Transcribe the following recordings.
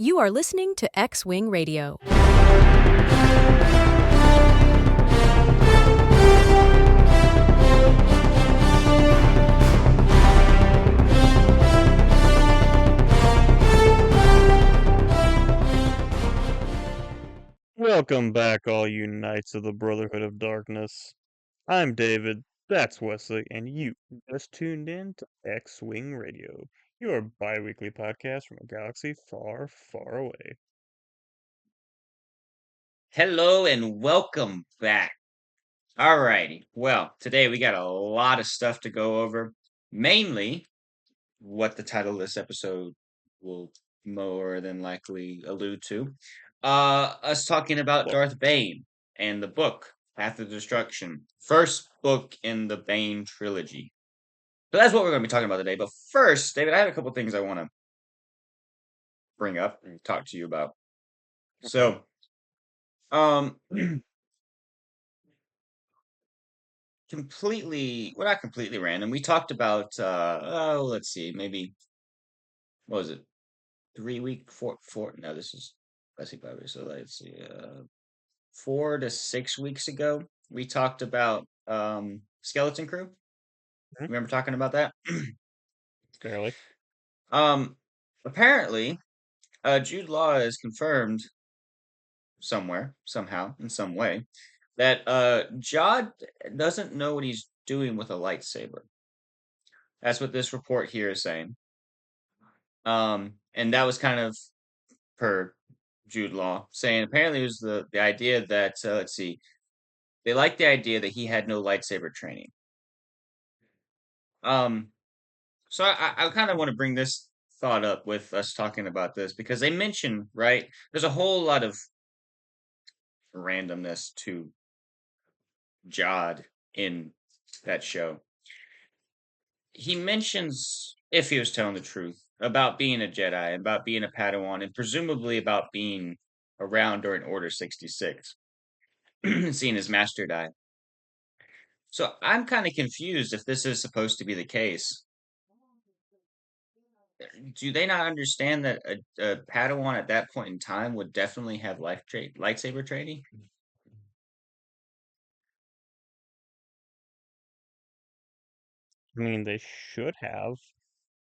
You are listening to X-Wing Radio. Welcome back, all you Knights of the Brotherhood of Darkness. I'm David, that's Wesley, and you just tuned in to X-Wing Radio, your bi-weekly podcast from a galaxy far, far away. Hello and welcome back. Alrighty, well, today we got a lot of stuff to go over, mainly what the title of this episode will more than likely allude to. Us talking about Darth Bane and the book, Path of Destruction, first book in the Bane trilogy. So that's what we're going to be talking about today. But first, David, I have a couple things I want to bring up and talk to you about. So, completely, well, not completely random. We talked about, let's see, maybe, what was it? 4, no, this is, let's see, so let's see, 4 to 6 weeks ago, we talked about, Skeleton Crew. Mhm. Remember talking about that? Barely. Apparently, Jude Law is confirmed somewhere, somehow, in some way, that, Jod doesn't know what he's doing with a lightsaber. That's what this report here is saying. And that was kind of per Jude Law saying apparently it was the idea that let's see, they liked the idea that he had no lightsaber training. So I kind of want to bring this thought up with us talking about this because they mention, right, there's a whole lot of randomness to Jod in that show. He mentions, if he was telling the truth, about being a Jedi, about being a Padawan, and presumably about being around during Order 66, seeing his master die. So I'm kind of confused if this is supposed to be the case. Do they not understand that a Padawan at that point in time would definitely have lightsaber training? I mean, they should have.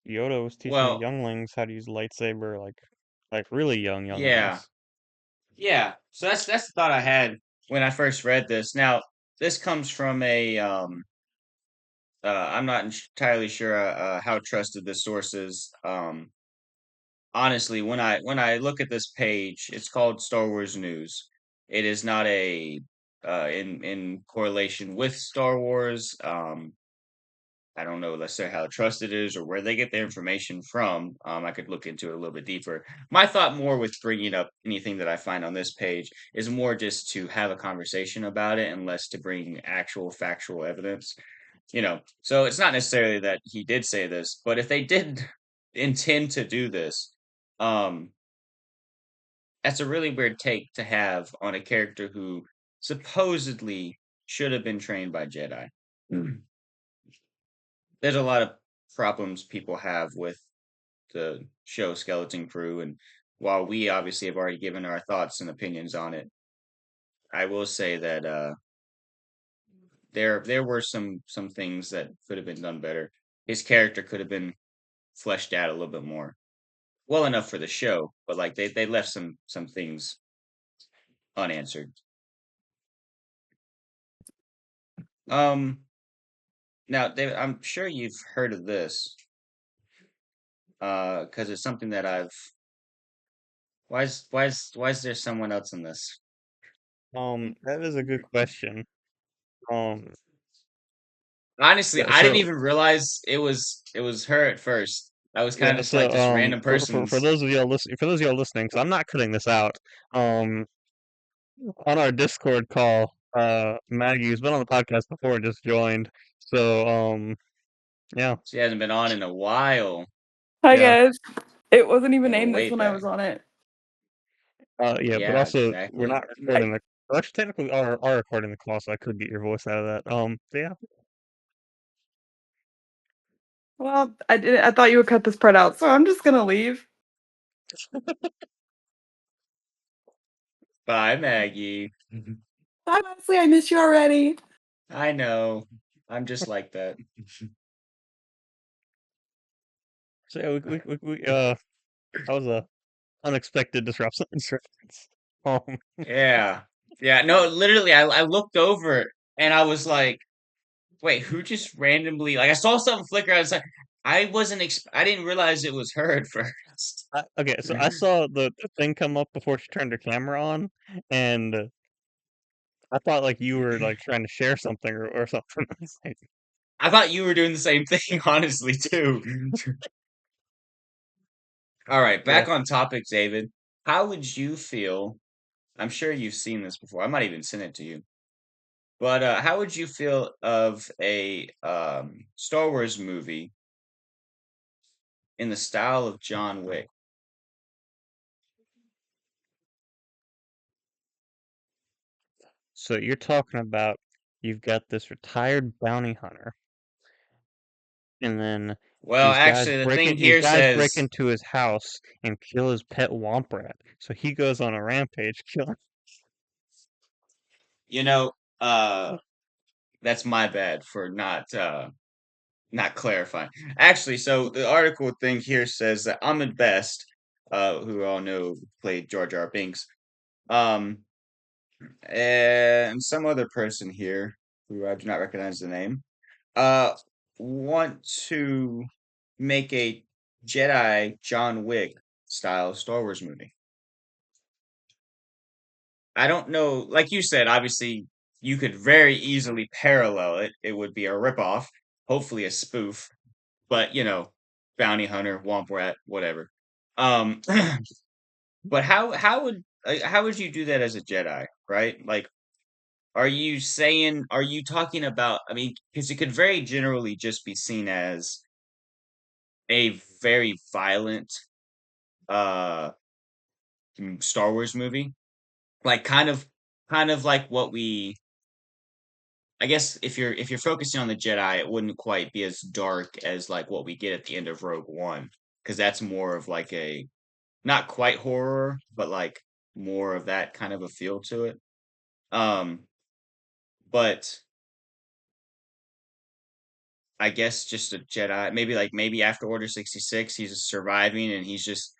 Yoda was teaching the Well, younglings how to use lightsaber, like really young yeah, younglings. yeah. So that's the thought I had when I first read this. Now, this comes from a I'm not entirely sure how trusted this source is. Honestly, when I look at this page, it's called Star Wars News. It is not a in correlation with Star Wars. I don't know, let's say how trusted it is or where they get their information from. I could look into it a little bit deeper. My thought more with bringing up anything that I find on this page is more just to have a conversation about it and less to bring actual factual evidence. So it's not necessarily that he did say this, but if they did intend to do this, um, that's a really weird take to have on a character who supposedly should have been trained by Jedi. There's a lot of problems people have with the show Skeleton Crew, and while we obviously have already given our thoughts and opinions on it, I will say that there were some things that could have been done better. His character could have been fleshed out a little bit more. Well enough for the show, but like they left some things unanswered. Now, David, I'm sure you've heard of this, because it's something that I've. Why is there someone else in this? That is a good question. Um, Honestly, yeah, I didn't so even realize it was her at first. I was kind of Yeah, just like so this random for person's. those of y'all listening, because I'm not cutting this out. Um, on our Discord call, Maggie, who's been on the podcast before, just joined. So yeah, She hasn't been on in a while. Hi yeah, guys. It wasn't even They go named this way when I back. was on it. yeah, but Yeah, also we're exactly. not recording the. Well, actually, technically, we are recording the call, so I could get your voice out of that. So yeah, Well, I thought you would cut this part out, so I'm just gonna leave. Bye, Maggie. Hi, Wesley. I miss you already. I know. I'm just like that. So yeah, that was a unexpected disruption. Um, Yeah. Yeah. No, literally, I looked over and I was like, wait, who just randomly, like, I saw something flicker. I was like, I didn't realize it was her at first. okay, so I saw the thing come up before she turned her camera on, and I thought like you were like trying to share something or something. It's like, I thought you were doing the same thing, honestly, too. All right, yeah. back on topic, David. How would you feel? I'm sure you've seen this before. I might even send it to you. But how would you feel of a Star Wars movie in the style of John Wick? So you're talking about you've got this retired bounty hunter, and then Well, actually, the thing these here guys break says, into his house and kill his pet womp rat. So he goes on a rampage, killing. you know, uh, that's my bad for not clarifying. Actually, so the article thing here says that Ahmed Best, who we all know played Jar Jar Binks, um, and some other person here who I do not recognize the name, uh, want to make a Jedi John Wick style Star Wars movie. I don't know, like you said, obviously you could very easily parallel it. It would be a ripoff, hopefully a spoof, but bounty hunter, womp rat, whatever. Um, but how would you do that as a Jedi, right? Like, are you talking about? I mean, because it could very generally just be seen as a very violent uh Star Wars movie, like kind of like what we. I guess if you're focusing on the Jedi, it wouldn't quite be as dark as like what we get at the end of Rogue One, because that's more of like a not quite horror, but like more of that kind of a feel to it. Um, but I guess just a Jedi, maybe after Order 66, he's just surviving and he's just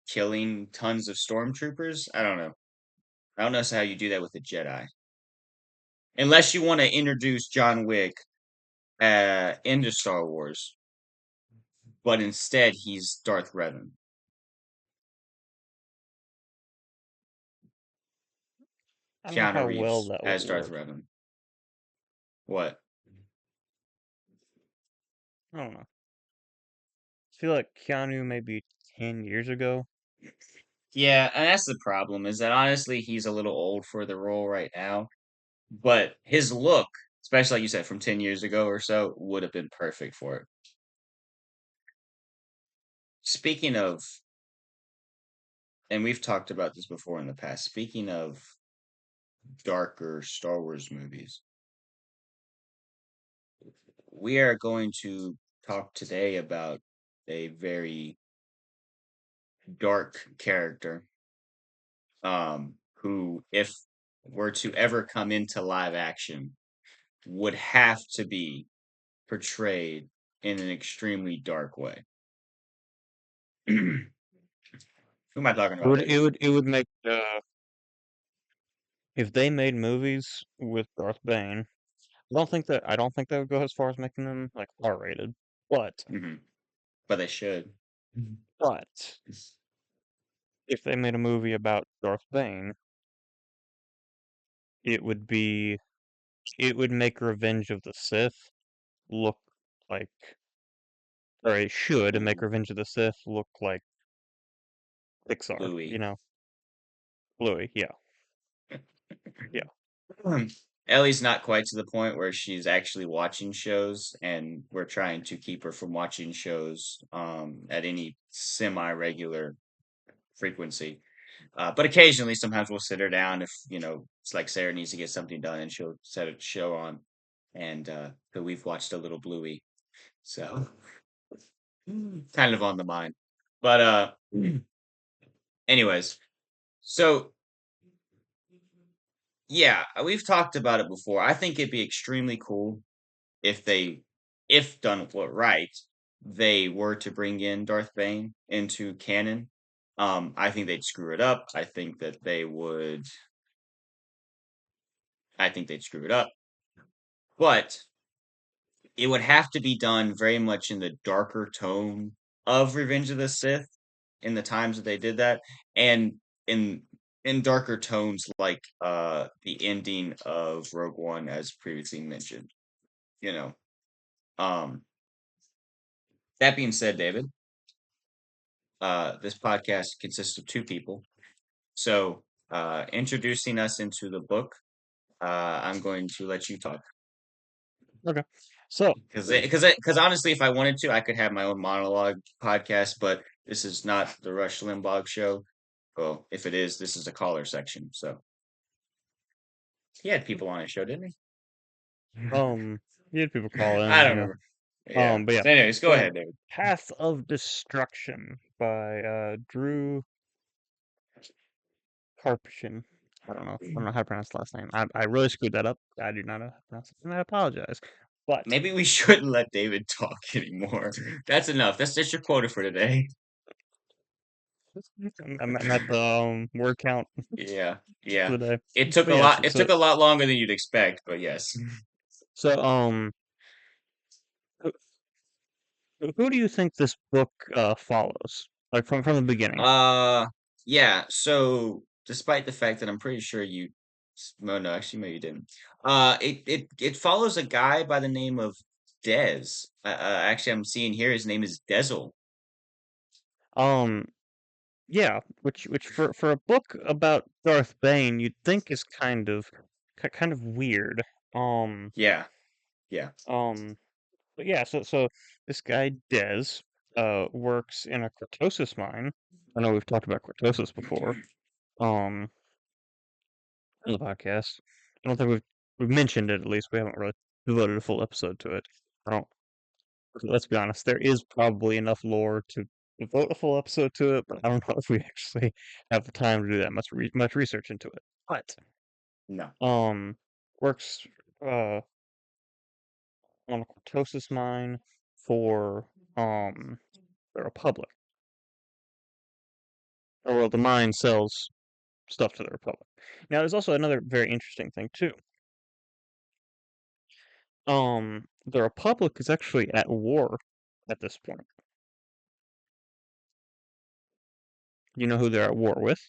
killing tons of stormtroopers. I don't know. I don't know how you do that with a Jedi, unless you want to introduce John Wick into Star Wars, but instead he's Darth Revan, I don't know Keanu how well Reeves that would as Darth work. Revan. What? I don't know. I feel like Keanu maybe 10 years ago. Yeah, and that's the problem is that honestly he's a little old for the role right now. But his look, especially like you said, from 10 years ago or so, would have been perfect for it. Speaking of, and we've talked about this before in the past, speaking of darker Star Wars movies, we are going to talk today about a very dark character, who, if were to ever come into live action, would have to be portrayed in an extremely dark way. Who am I talking about, David? It would make if they made movies with Darth Bane. I don't think they would go as far as making them like R-rated. But Hmm. But they should. but if they made a movie about Darth Bane, it would be it would make Revenge of the Sith look like, or it should make Ooh, Revenge of the Sith look like Pixar, Louis. Bluey, yeah, yeah. Ellie's not quite to the point where she's actually watching shows, and we're trying to keep her from watching shows at any semi-regular frequency. But occasionally, sometimes we'll sit her down if it's like Sarah needs to get something done, and she'll set a show on, and but we've watched a little Bluey, so kind of on the mind. But anyways, so yeah, we've talked about it before. I think it'd be extremely cool if if done right, they were to bring in Darth Bane into canon. I think they'd screw it up. I think they'd screw it up. But it would have to be done very much in the darker tone of Revenge of the Sith in the times that they did that, and in darker tones like the ending of Rogue One, as previously mentioned. You know, um, that being said, David, this podcast consists of two people. So, introducing us into the book, I'm going to let you talk. Okay. So, Because honestly, if I wanted to, I could have my own monologue podcast, but this is not the Rush Limbaugh show. Well, if it is, this is a caller section. So he had people on his show, didn't he? you had people call I in, don't yeah. remember. Yeah. But yeah. So anyways, go So, ahead, David. Path of Destruction by Drew Karpyshyn. I don't know how to pronounce the last name. I really screwed that up. I do not know how to pronounce it, and I apologize. But Maybe we shouldn't let David talk anymore. That's enough. That's your quota for today. I'm at the word count Yeah, for yeah. the day. It took But a yeah, lot. It took a lot longer than you'd expect, but yes. so who, who do you think this book follows? Like from the beginning? Uh, yeah. So, despite the fact that I'm pretty sure well, no, actually, maybe you didn't. It follows a guy by the name of Dez. Actually, I'm seeing here his name is Dezel. Um, yeah, which for a book about Darth Bane, you'd think is kind of weird. Um, Yeah, yeah. um, but yeah, so this guy Dez works in a cortosis mine. I know we've talked about cortosis before. Um, in the podcast. I don't think we've mentioned it, at least. We haven't really devoted a full episode to it. I don't. Let's be honest. There is probably enough lore to devote a full episode to it, but I don't know if we actually have the time to do that much research into it. But No. works uh on a cortosis mine for the Republic. Or well, the mine sells stuff to the Republic. Now, there's also another very interesting thing too. The Republic is actually at war at this point. You know who they're at war with?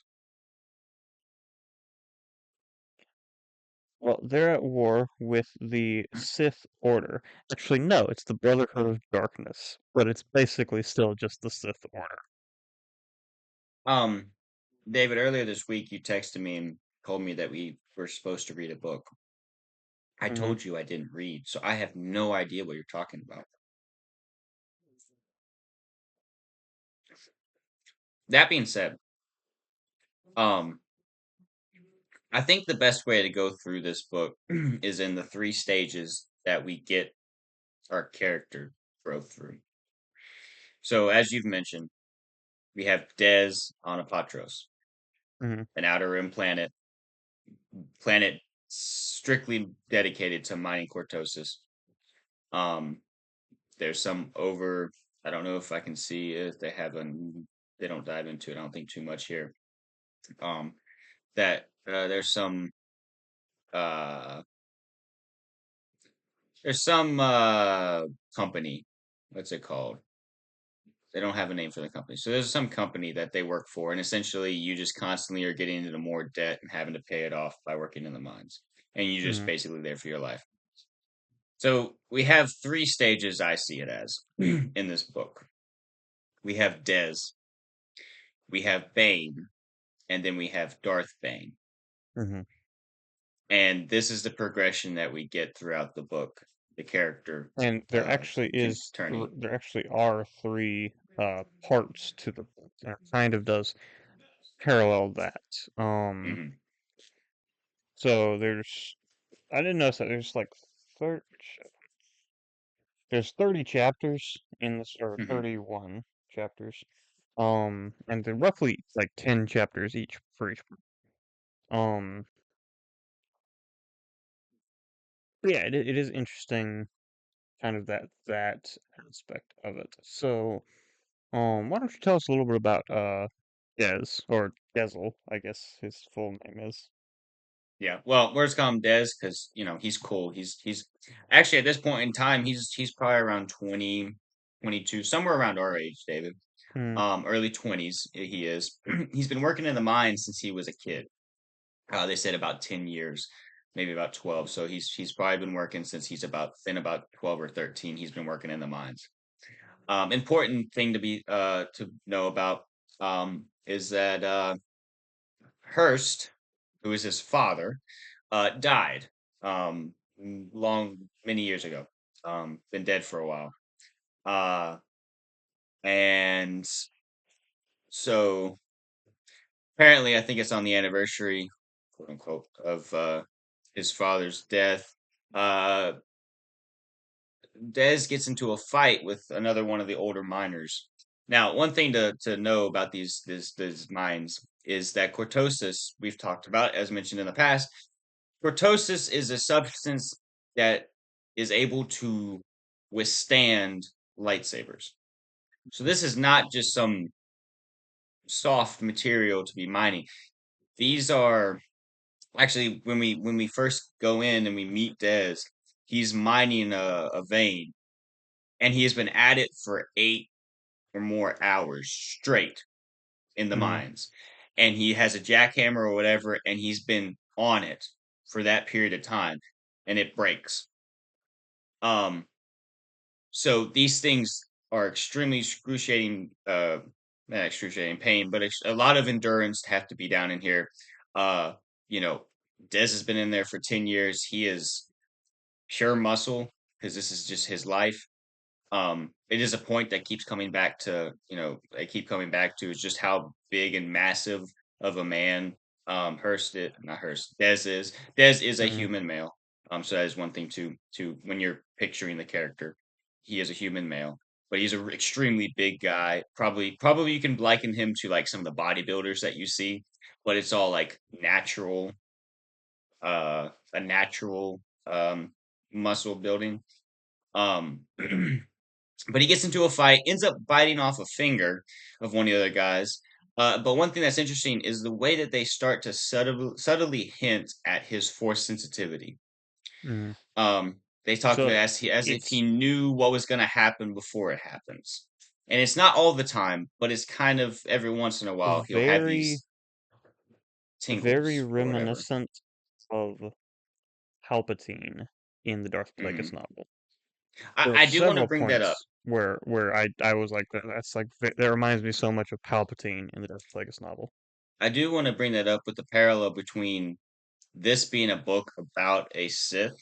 Well, they're at war with the Sith Order. Actually, no, it's the Brotherhood of Darkness, but it's basically still just the Sith Order. Um, David, earlier this week you texted me and told me that we were supposed to read a book. I hmm told you I didn't read, so I have no idea what you're talking about. That being said, um, I think the best way to go through this book is in the three stages that we get our character growth through. So, as you've mentioned, we have Des on Apatros, hmm an outer rim planet strictly dedicated to mining cortosis. Um, there's some over. I don't know if I can see if they have a. They don't dive into it. I don't think too much here. That there's some. Uh, there's some company. What's it called? They don't have a name for the company. So there's some company that they work for, and essentially you just constantly are getting into more debt and having to pay it off by working in the mines, and you're just hmm basically there for your life. So we have three stages I see it as in this book. We have Des, we have Bane, and then we have Darth Bane. hmm And this is the progression that we get throughout the book. The character And turning. there actually are three parts to the book, and it kind of does parallel that. Hmm. So I didn't notice that thir- there's 30 chapters in this, or Hmm. 31 chapters. And they're roughly like 10 chapters each for each book. Um, yeah, it is interesting, kind of that aspect of it. So, why don't you tell us a little bit about Dez or Gezel, I guess his full name is. Yeah. Well, we're just calling him Dez because he's cool. He's actually at this point in time he's probably around 20, 22, somewhere around our age, David. Hmm. Early 20s he is. He's been working in the mine since he was a kid. They said about 10 years, maybe about 12. So he's probably been working since he's about 12 or 13. He's been working in the mines. Important thing to know about is that Hearst, who is his father, died many years ago. Been dead for a while. Uh, and so apparently, I think it's on the anniversary, quote unquote, of his father's death. Uh, Dez gets into a fight with another one of the older miners. Now, one thing to know about these mines is that cortosis we've talked about, as mentioned in the past. Cortosis is a substance that is able to withstand lightsabers. So this is not just some soft material to be mining. These are actually when we first go in and we meet Dez, he's mining a vein, and he has been at it for 8 or more hours straight in the Hmm. mines, and he has a jackhammer or whatever, and he's been on it for that period of time, and it breaks. Um, so these things are extremely excruciating, not excruciating pain, but a lot of endurance to have to be down in here. Uh, you know, Dez has been in there for 10 years. He is pure muscle because this is just his life. It is a point that keeps coming back to, I keep coming back to is just how big and massive of a man not Hurst, Dez is. Dez is a Hmm. human male. So that is one thing to when you're picturing the character. He is a human male, but he's an extremely big guy. Probably you can liken him to like some of the bodybuilders that you see, but it's all like a natural muscle building. Um But he gets into a fight, ends up biting off a finger of one of the other guys. But one thing that's interesting is the way that they start to subtly hint at his force sensitivity. Hmm. They talk about So it as if he it's knew what was going to happen before it happens, and it's not all the time, but it's kind of every once in a while he'll have very these very tingles or whatever. reminiscent of Palpatine in the Darth Plagueis hmm novel. I, There are I do want to several bring that up. points where I was like that's like that reminds me so much of Palpatine in the Darth Plagueis novel. I do want to bring that up with the parallel between this being a book about a Sith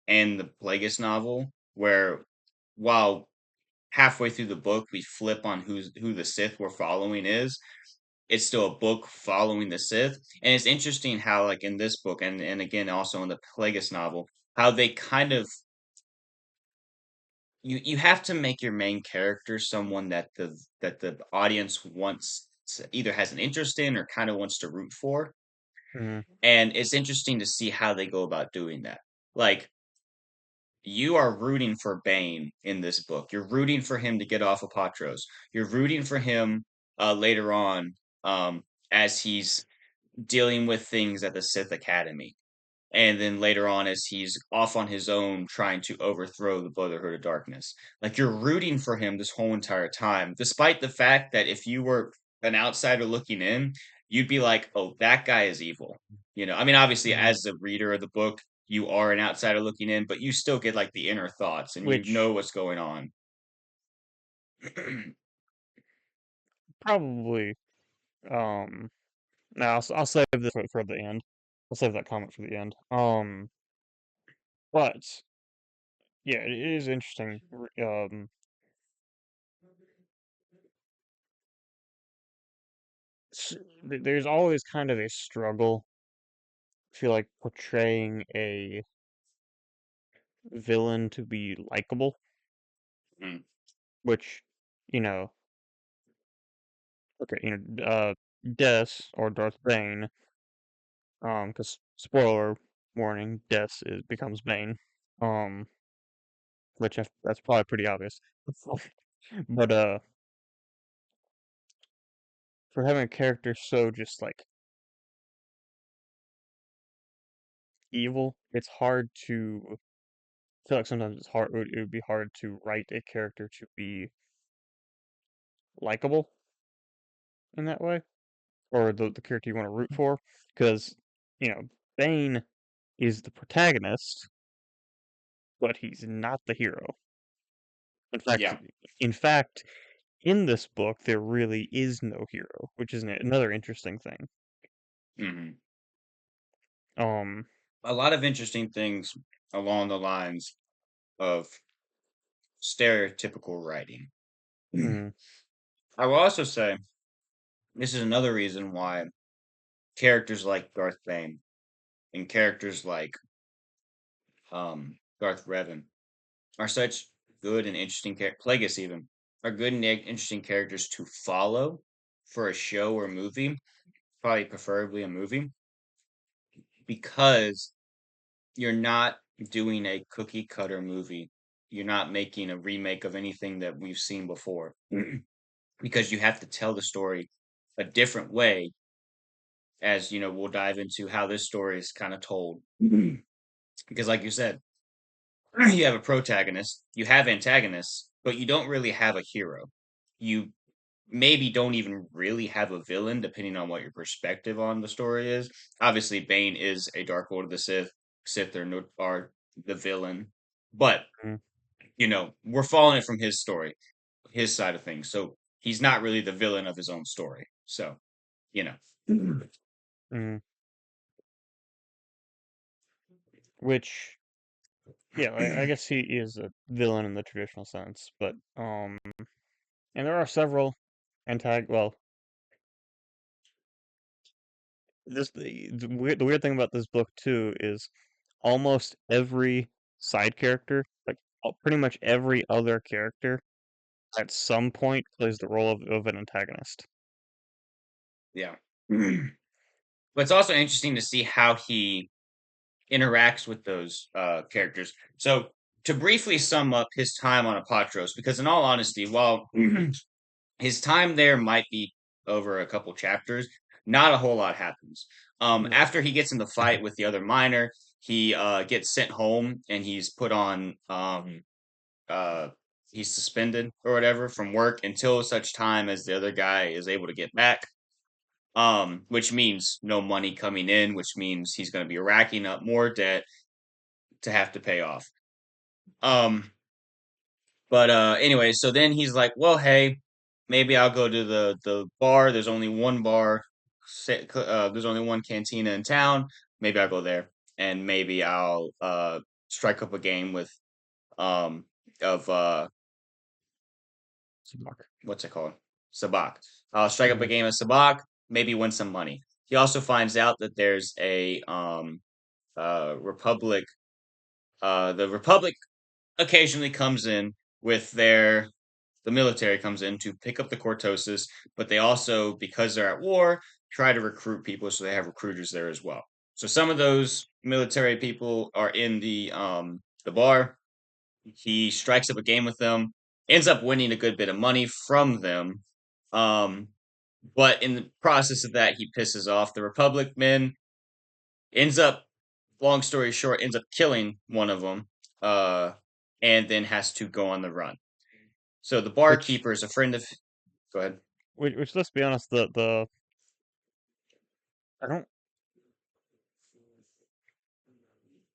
and the Plagueis novel, where while halfway through the book we flip on who the Sith we're following is, it's still a book following the Sith. And it's interesting how, like in this book, and again also in the Plagueis novel, how they kind of you have to make your main character someone that the audience either has an interest in or kind of wants to root for. Hmm. And it's interesting to see how they go about doing that. Like you are rooting for Bane in this book. You're rooting for him to get off of Patros. You're rooting for him later on as he's dealing with things at the Sith Academy. And then later on, as he's off on his own trying to overthrow the Brotherhood of Darkness. Like you're rooting for him this whole entire time, despite the fact that if you were an outsider looking in, you'd be like, oh, that guy is evil. I mean, obviously, Hmm. as the reader of the book, you are an outsider looking in, but you still get like the inner thoughts and you Which know what's going on. probably now I'll save this for the end. I'll save that comment for the end. But yeah, it is interesting. There's always kind of a struggle. I feel like portraying a villain to be likable, Mm, which, you know, okay, Des or Darth Bane, because spoiler warning, becomes Bane. Which that's probably pretty obvious. But for having a character so just like evil, it's hard to. I feel like sometimes it's hard. It would be hard to write a character to be likable in that way, or the character you want to root for, because Bane is the protagonist, but he's not the hero. In fact, Yeah. in fact, in this book there really is no hero, which is another interesting thing. hmm Um, A lot of interesting things along the lines of stereotypical writing. mhm, I will also say this is another reason why characters like Darth Bane and characters like Darth Revan are such good and interesting Plagueis even are good and interesting characters to follow for a show or movie, probably preferably a movie, because you're not doing a cookie cutter movie. You're not making a remake of anything that we've seen before. Because you have to tell the story a different way, as you know, we'll dive into how this story is kind of told. Because like you said, you have a protagonist, you have antagonists, but you don't really have a hero. You maybe don't even really have a villain, depending on what your perspective on the story is. Obviously, Bane is a Dark Lord of the Sith. Sith are the villain, but mhm, we're following it from his story, his side of things. So he's not really the villain of his own story. So you know, mhm. Which, yeah, I guess he is a villain in the traditional sense, but and there are several well, the weird thing about this book too is almost every side character, like pretty much every other character, at some point plays the role of an antagonist. yeah. But it's also interesting to see how he interacts with those characters. So to briefly sum up his time on Apatros, because in all honesty, while his time there might be over a couple chapters, not a whole lot happens. No. After he gets in the fight with the other miner, he gets sent home and he's put on uh, he's suspended or whatever from work until such time as the other guy is able to get back. Which means no money coming in, which means he's going to be racking up more debt to have to pay off. Um, but anyway, so then he's like, well, hey, maybe I'll go to the bar. There's only one bar. There's only one cantina in town. Maybe I'll go there, and maybe I'll strike up a game with um of Sabak. what's it called? Sabak. I'll strike up a Mhm. game of Sabak. Maybe win some money. He also finds out that there's a Republic. The Republic occasionally comes in with the military comes in to pick up the Cortosis, but they also, because they're at war, try to recruit people, so they have recruiters there as well. So some of those military people are in the bar. He strikes up a game with them, ends up winning a good bit of money from them. Um, but in the process of that, he pisses off the Republic men, ends up, long story short, ends up killing one of them, and then has to go on the run. So the Which, barkeeper is a friend of. Go ahead. which, let's be honest, the I don't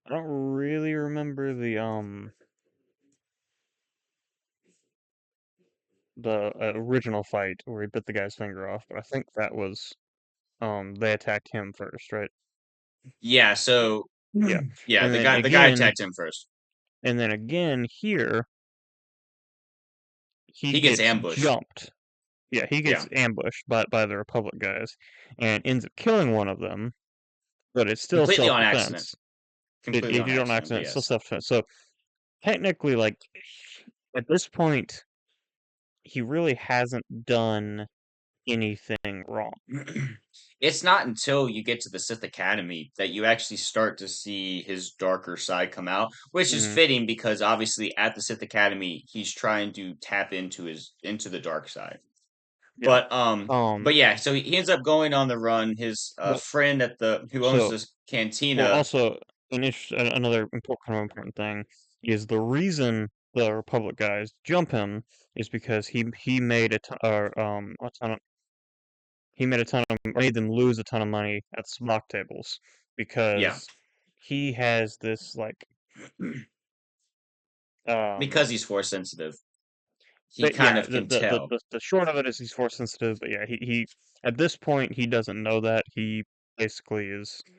I don't really remember the original fight where he bit the guy's finger off, but I think that was they attacked him first, right? Yeah. So Yeah, yeah, and the then guy again, attacked him first. here he He gets gets ambushed. jumped. Yeah, he Yeah, gets ambushed by the Republic guys and ends up killing one of them, but it's still completely on accident. self-defense. Completely He on did it on accident. But accident, it's still yes. self-defense. So technically, like at this point, he really hasn't done anything went wrong. It's not until you get to the Sith Academy that you actually start to see his darker side come out, which is Mhm. fitting because obviously at the Sith Academy he's trying to tap into the dark side. Yeah. But yeah, so he ends up going on the run. His But friend who owns so this well, cantina. also another important thing is the reason the Republic guys jump him is because he made a ton of made them lose a ton of money at slot tables Yeah, because he has this like because um he's force sensitive, he but kind yeah of can tell. the short of it is he's force sensitive, but yeah, he at this point he doesn't know that. He basically is They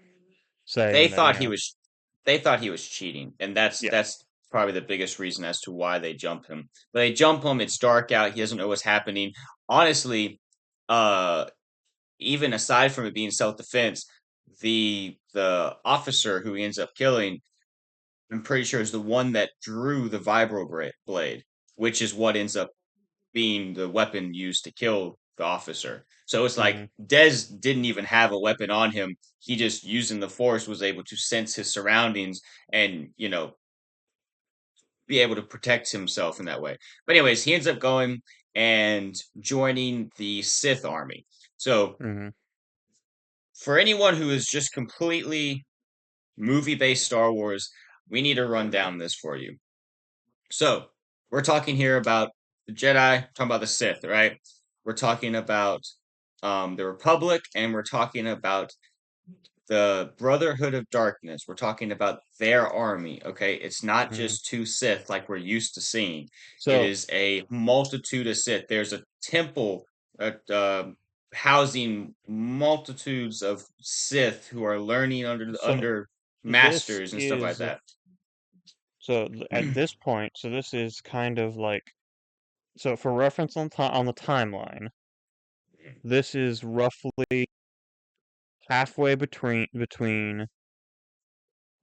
saying that, thought he was they thought he was cheating, and yeah. that's probably the biggest reason as to why they jump him. But they jump him, it's dark out, he doesn't know what's happening. Honestly, uh even aside from it being self-defense, the officer who he ends up killing, I'm pretty sure is the one that drew the blade, which is what ends up being the weapon used to kill the officer. So it's like Hmm. Dez didn't even have a weapon on him. He just using the force was able to sense his surroundings and, be able to protect himself in that way. But anyways, he ends up going and joining the Sith army. So Hmm. for anyone who is just completely movie-based Star Wars, we need to run down this for you. So we're talking here about the Jedi, talking about the Sith, right? We're talking about the Republic, and we're talking about the Brotherhood of Darkness. We're talking about their army. Okay, it's not Hmm. just two Sith like we're used to seeing. It So is a multitude of Sith. There's a temple housing multitudes of Sith who are learning so under this masters and stuff like is that. at this point, so this is kind of like, so for reference on the timeline, this is roughly halfway between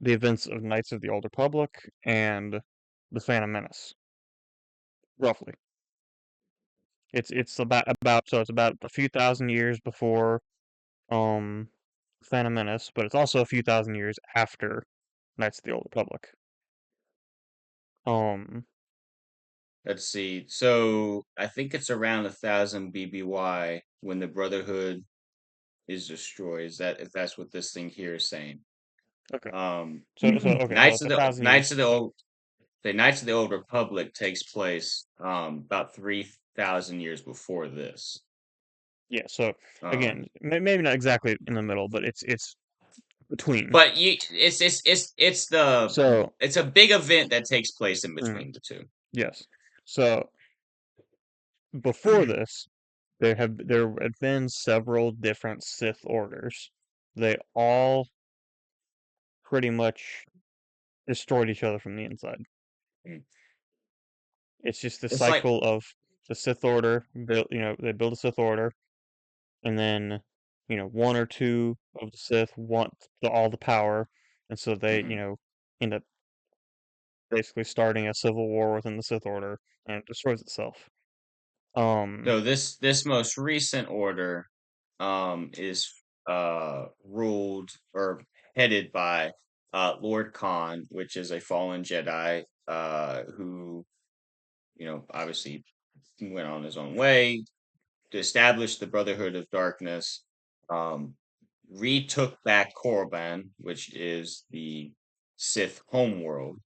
the events of Knights of the Old Republic and the Phantom Menace. Roughly, it's about a few thousand years before um Phantom Menace, but it's also a few thousand years after Knights of the Old Republic. Um, Let's see. So I think it's around 1,000 BBY when the Brotherhood is destroyed. Is that if that's what this thing here is saying? okay, Um, so it's a thousand years. Knights of the Old Republic takes place about 3,000 years before this. Yeah, so Um, again, maybe not exactly in the middle, but it's between. but So, it's a big event that takes place in mm, between the two. yes. So before this, there had been several different Sith orders. They all pretty much destroyed each other from the inside. Mm. It's just the It's like cycle of the Sith Order built, they build a Sith Order, and then, one or two of the Sith want all the power, and so they, mhm. end up basically starting a civil war within the Sith Order, and it destroys itself. Um, So this most recent order is ruled or headed by Lord Khan, which is a fallen Jedi who, obviously went on his own way to establish the Brotherhood of Darkness, um, retook back Korriban, which is the Sith homeworld.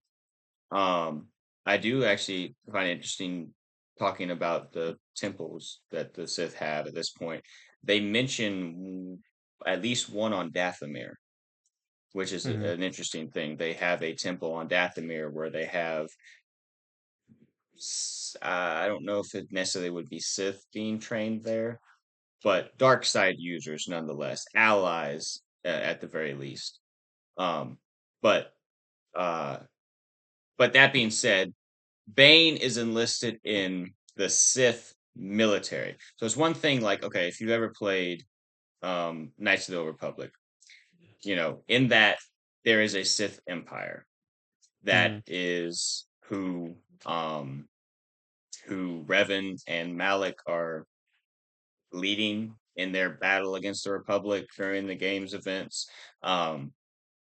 um, I do actually find it interesting talking about the temples that the Sith have at this point. They mention at least one on Dathomir, which is mhm. an interesting thing. They have a temple on Dathomir where they have, I don't know if it necessarily would be Sith being trained there, but dark side users nonetheless, allies at the very least. Um, but uh, but that being said, Bane is enlisted in the Sith military. So it's one thing like, okay, if you've ever played Knights of the Old Republic, in that there is a Sith empire that Mhm. is who Revan and Malik are leading in their battle against the Republic during the game's events. So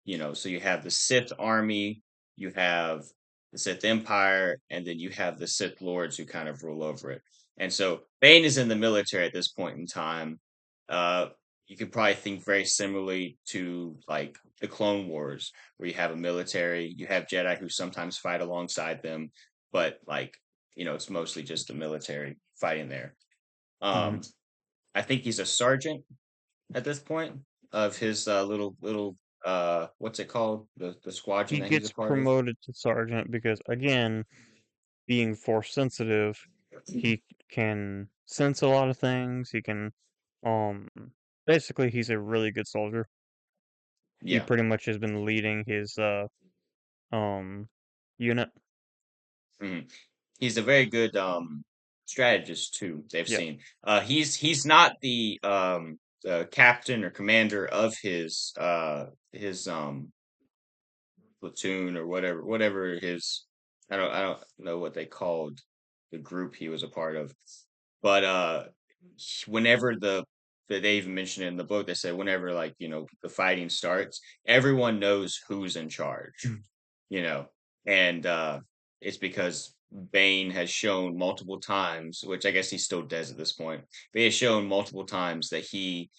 you have the Sith army, you have the Sith Empire, and then you have the Sith Lords who kind of rule over it. And so Bane is in the military at this point in time. Uh, you could probably think very similarly to like the Clone Wars, where you have a military, you have Jedi who sometimes fight alongside them, but it's mostly just the military fighting there. hmm I think he's a sergeant at this point of his little what's it called, the squadron He that he's a gets part of. promoted to sergeant because, again, being force sensitive, he can sense a lot of things. He can, um, basically, he's a really good soldier. He Yeah. pretty much has been leading his um unit. Mhm. He's a very good strategist too. They've Yeah. seen. He's not the captain or commander of his platoon or whatever his I don't know what they called the group he was a part of. But whenever they even mentioned it in the book, they said whenever the fighting starts, everyone knows who's in charge, Mm. you know, and it's because Bane has shown multiple times, which I guess he still does at this point, but he has shown multiple times that he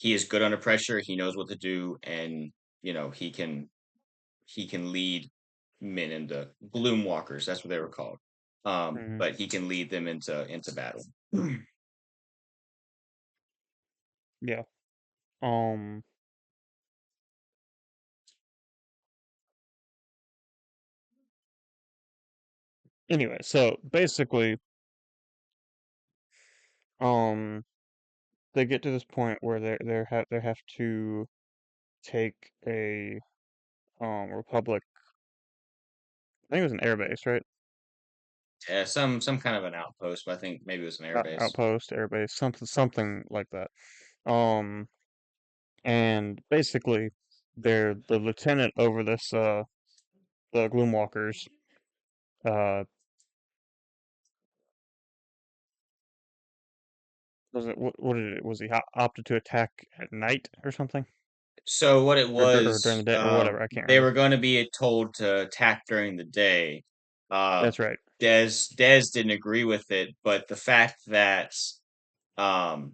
is good under pressure. He knows what to do, and he can lead men into gloom walkers. That's what they were called. Mhm. But he can lead them into battle. Yeah. Um. Anyway, so basically, um, they get to this point where they have to take a Republic. I think it was an airbase, right? Yeah, some kind of an outpost, but I think maybe it was an airbase. Outpost, airbase, something like that. Um, and basically, they're the lieutenant over this the Gloomwalkers. Uh, was it what did it was he opted to attack at night or something, So what it or during the was, day or whatever? I can't they remember. were going to be told to attack during the day. Uh, That's right. Des didn't agree with it, but the fact that um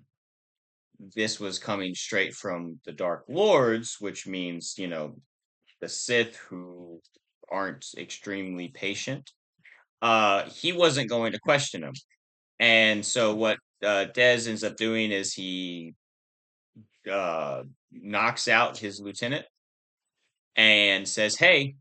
this was coming straight from the Dark Lords, which means the Sith who aren't extremely patient, he wasn't going to question him. And so what Des ends up doing is he uh, knocks out his lieutenant and says, "Hey,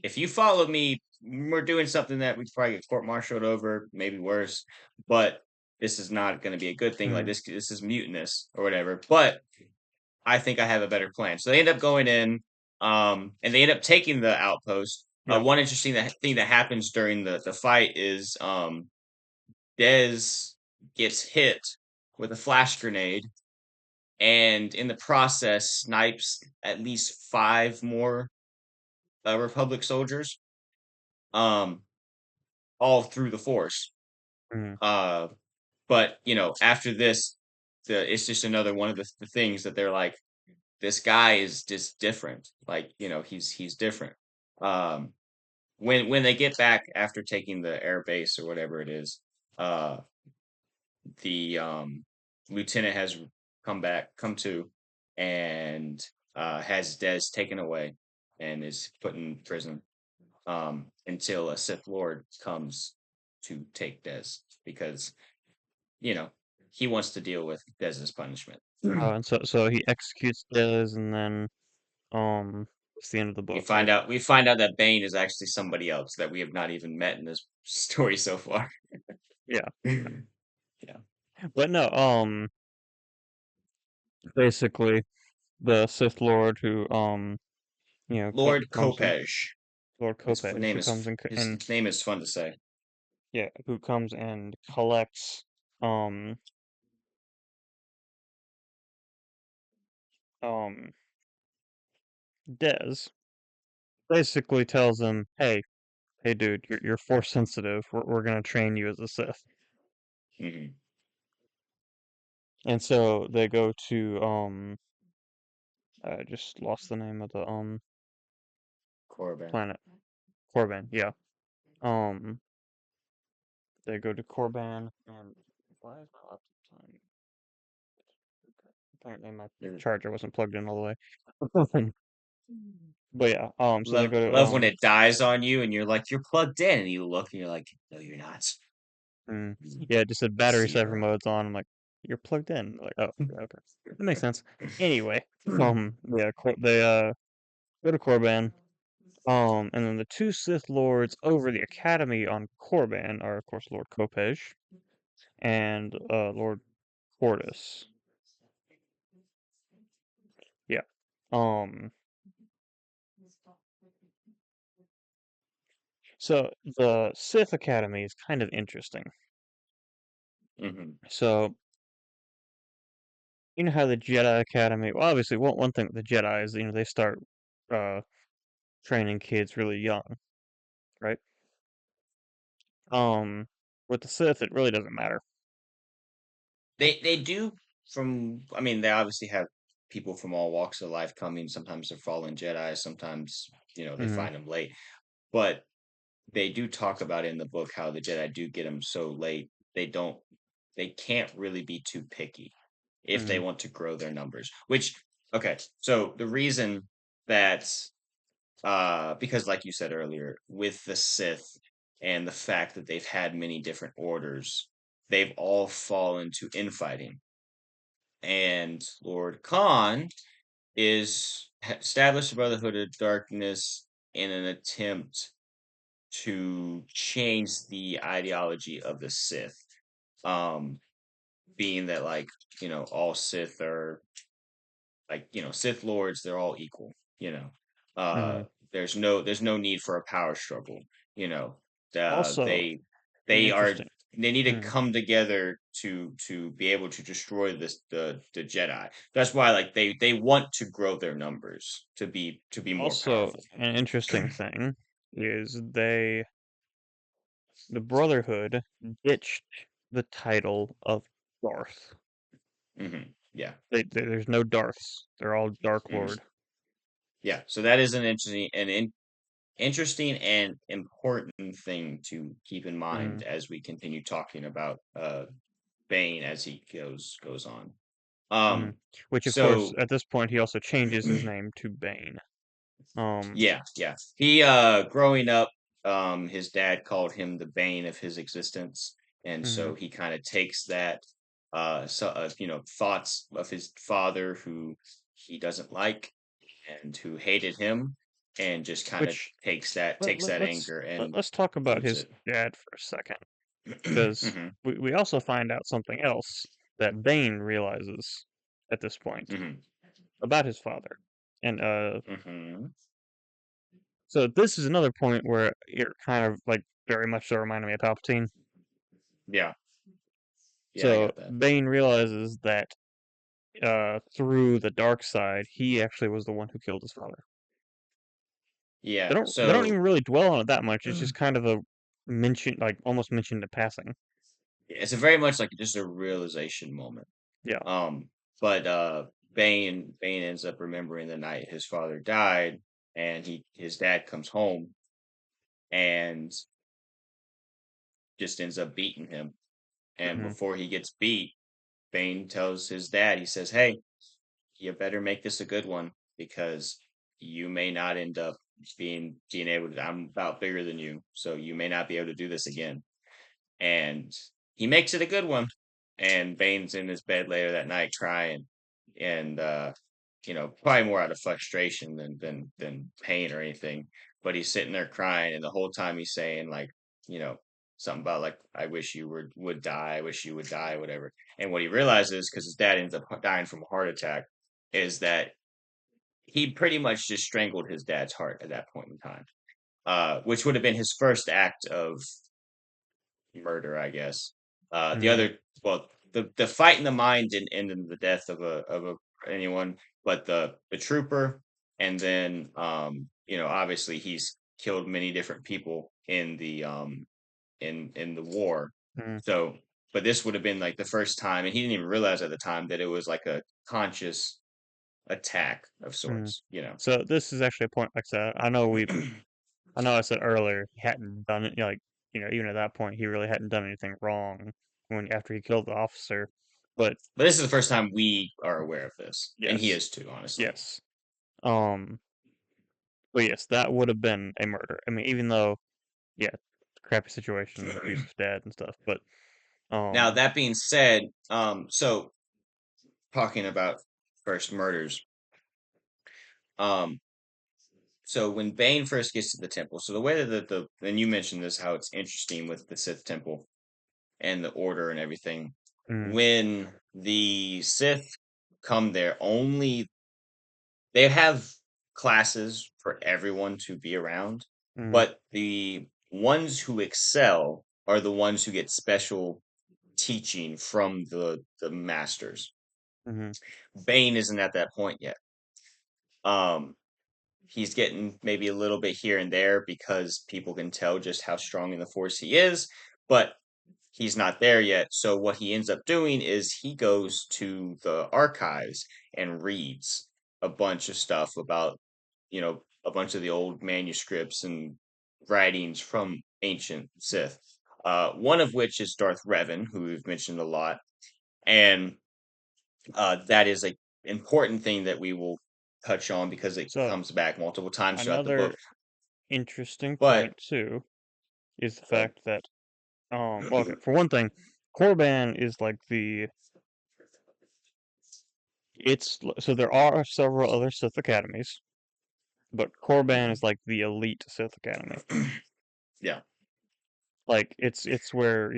if you follow me, we're doing something that we could probably get court-martialed over, maybe worse. But this is not going to be a good thing. Like Mm, this is mutinous or whatever. But I think I have a better plan." So they end up going in, and they end up taking the outpost. yeah. One interesting thing that happens during the fight is Dez gets hit with a flash grenade, and in the process, snipes at least five more Republic soldiers, um, all through the force. Mm, Uh, but after this, it's just another one of the things that they're like, this guy is just different. Like he's different. Um, when they get back after taking the air base or whatever it is, uh, the lieutenant has come to, and has Des taken away and is put in prison until a Sith Lord comes to take Des, because you know he wants to deal with Dez's punishment. and so he executes Dez, and then it's the end of the We book, find right? out we find out that Bane is actually somebody else that we have not even met in this story so far. Yeah. Yeah. But no, basically the Sith Lord who Lord comes in, Kopej. Lord His Kopej, name who is comes in his and name is fun to say. yeah, who comes and collects um um Dez, basically tells him, hey dude, you're force sensitive. We're gonna train you as a Sith. Hmm. And so they go to I just lost the name of the Corbin. planet. Korban, yeah. Um they go to Korban and why is my laptop time? Apparently my charger wasn't plugged in all the way. But yeah, so they Love go to love when it dies on you and you're like, you're plugged in, and you look and you're like, no, you're not. yeah, it just said battery saver 0. mode's on. I'm like, you're plugged in. Like, oh, yeah, okay. That makes sense. Anyway, yeah, they go to Korban. And then the two Sith Lords over the Academy on Korban are, of course, Lord Kopej and Lord Quartus. Yeah. Um. So the Sith Academy is kind of interesting. Mm-hmm. So you know how the Jedi Academy. Well, obviously, one thing with the Jedi is they start uh training kids really young, right? With the Sith, it really doesn't matter. They do I mean, they obviously have people from all walks of life coming. Sometimes they're fallen Jedi, sometimes, they Mm-hmm. find them late. But they do talk about in the book how the Jedi do get them so late. They can't really be too picky if they Mm-hmm. want to grow their numbers. Which, okay, so the reason that because like you said earlier, with the Sith and the fact that they've had many different orders, they've all fallen to infighting. And Lord Khan is established the Brotherhood of Darkness in an attempt to change the ideology of the Sith. Um, being that all Sith are Sith lords, they're all equal, you know. Mm-hmm. There's no need for a power struggle, you know. Uh, Also, they an they are interesting. they need to Mm, come together to be able to destroy the Jedi. That's why they want to grow their numbers to be more Also, powerful. an interesting thing is the Brotherhood ditched the title of Darth. Yeah. There's no Darths. They're all Dark hmm Lord. Yeah. So that is an interesting and important thing to keep in Mm, mind as we continue talking about Bane as he goes on. mm. Um, Which, of course, so at this point, he also changes his name to Bane. Um, yeah. He growing up, his dad called him the bane of his existence, and mhm. so he kind of takes that thoughts of his father who he doesn't like and who hated him, and just kind of Which takes that anger and let's talk about moves his it. dad for a second, because hmm we also find out something else that Bane realizes at this point hmm about his father. And hmm so this is another point where you're kind of like very much so reminding me of Palpatine. Yeah, yeah, I So got that. Bane realizes that through the dark side, he actually was the one who killed his father. Yeah, They don't so even really dwell on it that much. It's just kind of a mention, like almost mentioned in passing. it's a very much like just a realization moment. Yeah. Um, but Bane ends up remembering the night his father died, and his dad comes home and just ends up beating him. And Hmm. before he gets beat, Bane tells his dad, he says, "Hey, you better make this a good one because you may not end up being able to. I'm about bigger than you, so you may not be able to do this again." And he makes it a good one. And Bane's in his bed later that night crying, and probably more out of frustration than pain or anything. But he's sitting there crying, and the whole time he's saying you know, something about I wish you would die, I wish you would die, whatever. And what he realizes, because his dad ends up dying from a heart attack, is that he pretty much just strangled his dad's heart at that point in time, which would have been his first act of murder, I guess. The Hmm. other, well, the fight in the mine didn't end in the death of anyone, but the trooper, and then obviously he's killed many different people in the war. Hmm. So but this would have been like the first time, and he didn't even realize at the time that it was like a conscious attack of Mm. sorts. So this is actually a point. Like I said, I know I said earlier he hadn't done it. Like even at that point, he really hadn't done anything wrong after he killed the officer. But But this is the first time we are aware of this, and he yes, is too, honestly. yes. But yes, that would have been a murder. I mean, even though, yeah, crappy situation, abusive dad and stuff. But Now that being said, so talking about first murders, um, so when Bane first gets to the temple, so the way that and you mentioned this, how it's interesting with the Sith temple and the order and everything. mm, When the Sith come there, only they have classes for everyone to be around, mm, but the ones who excel are the ones who get special teaching from the masters. mm, Bane isn't at that point yet. Um, he's getting maybe a little bit here and there because people can tell just how strong in the force he is, but he's not there yet. So what he ends up doing is he goes to the archives and reads a bunch of stuff about, a bunch of the old manuscripts and writings from ancient Sith. One of which is Darth Revan, who we've mentioned a lot, and that is a important thing that we will touch on because it So comes back multiple times throughout the book. another interesting But point too is the uh, fact that well, okay, for one thing, Korban is like so there are several other Sith academies, but Korban is like the elite Sith academy. yeah, Like it's where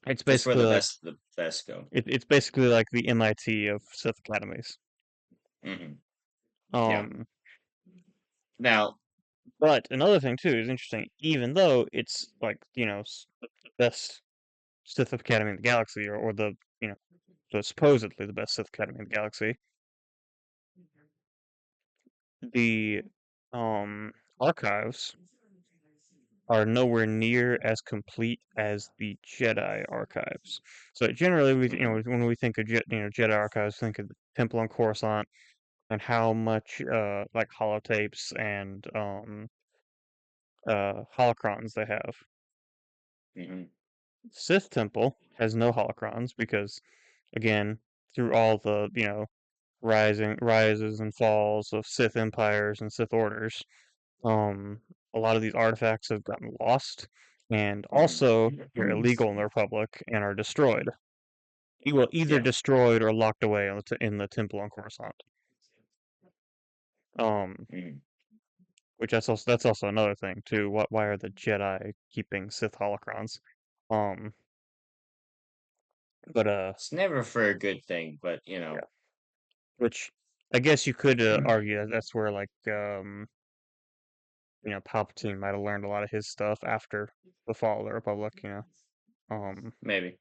it's it's where basically like the best go. it's basically like the MIT of Sith academies. Hmm. Yeah. Um, Now, but another thing too is interesting. Even though it's like the best Sith academy in the galaxy, or the the supposedly the best Sith academy in the galaxy, the archives are nowhere near as complete as the Jedi archives. So generally, mhm, when we think of Jedi archives, think of the Temple on Coruscant and how much like holotapes and holocrons they have. mhm, Sith Temple has no holocrons because, again, through all the rises and falls of Sith empires and Sith orders, um, a lot of these artifacts have gotten lost, and mhm. also they're illegal in the Republic and are destroyed. Well, either Yeah. destroyed or locked away in the Temple on Coruscant. Um, Mhm. which that's also another thing too. Why are the Jedi keeping Sith holocrons? Um, but It's never for a good thing, but yeah, which I guess you could argue that that's where like Palpatine might have learned a lot of his stuff after the fall of the Republic. Um, maybe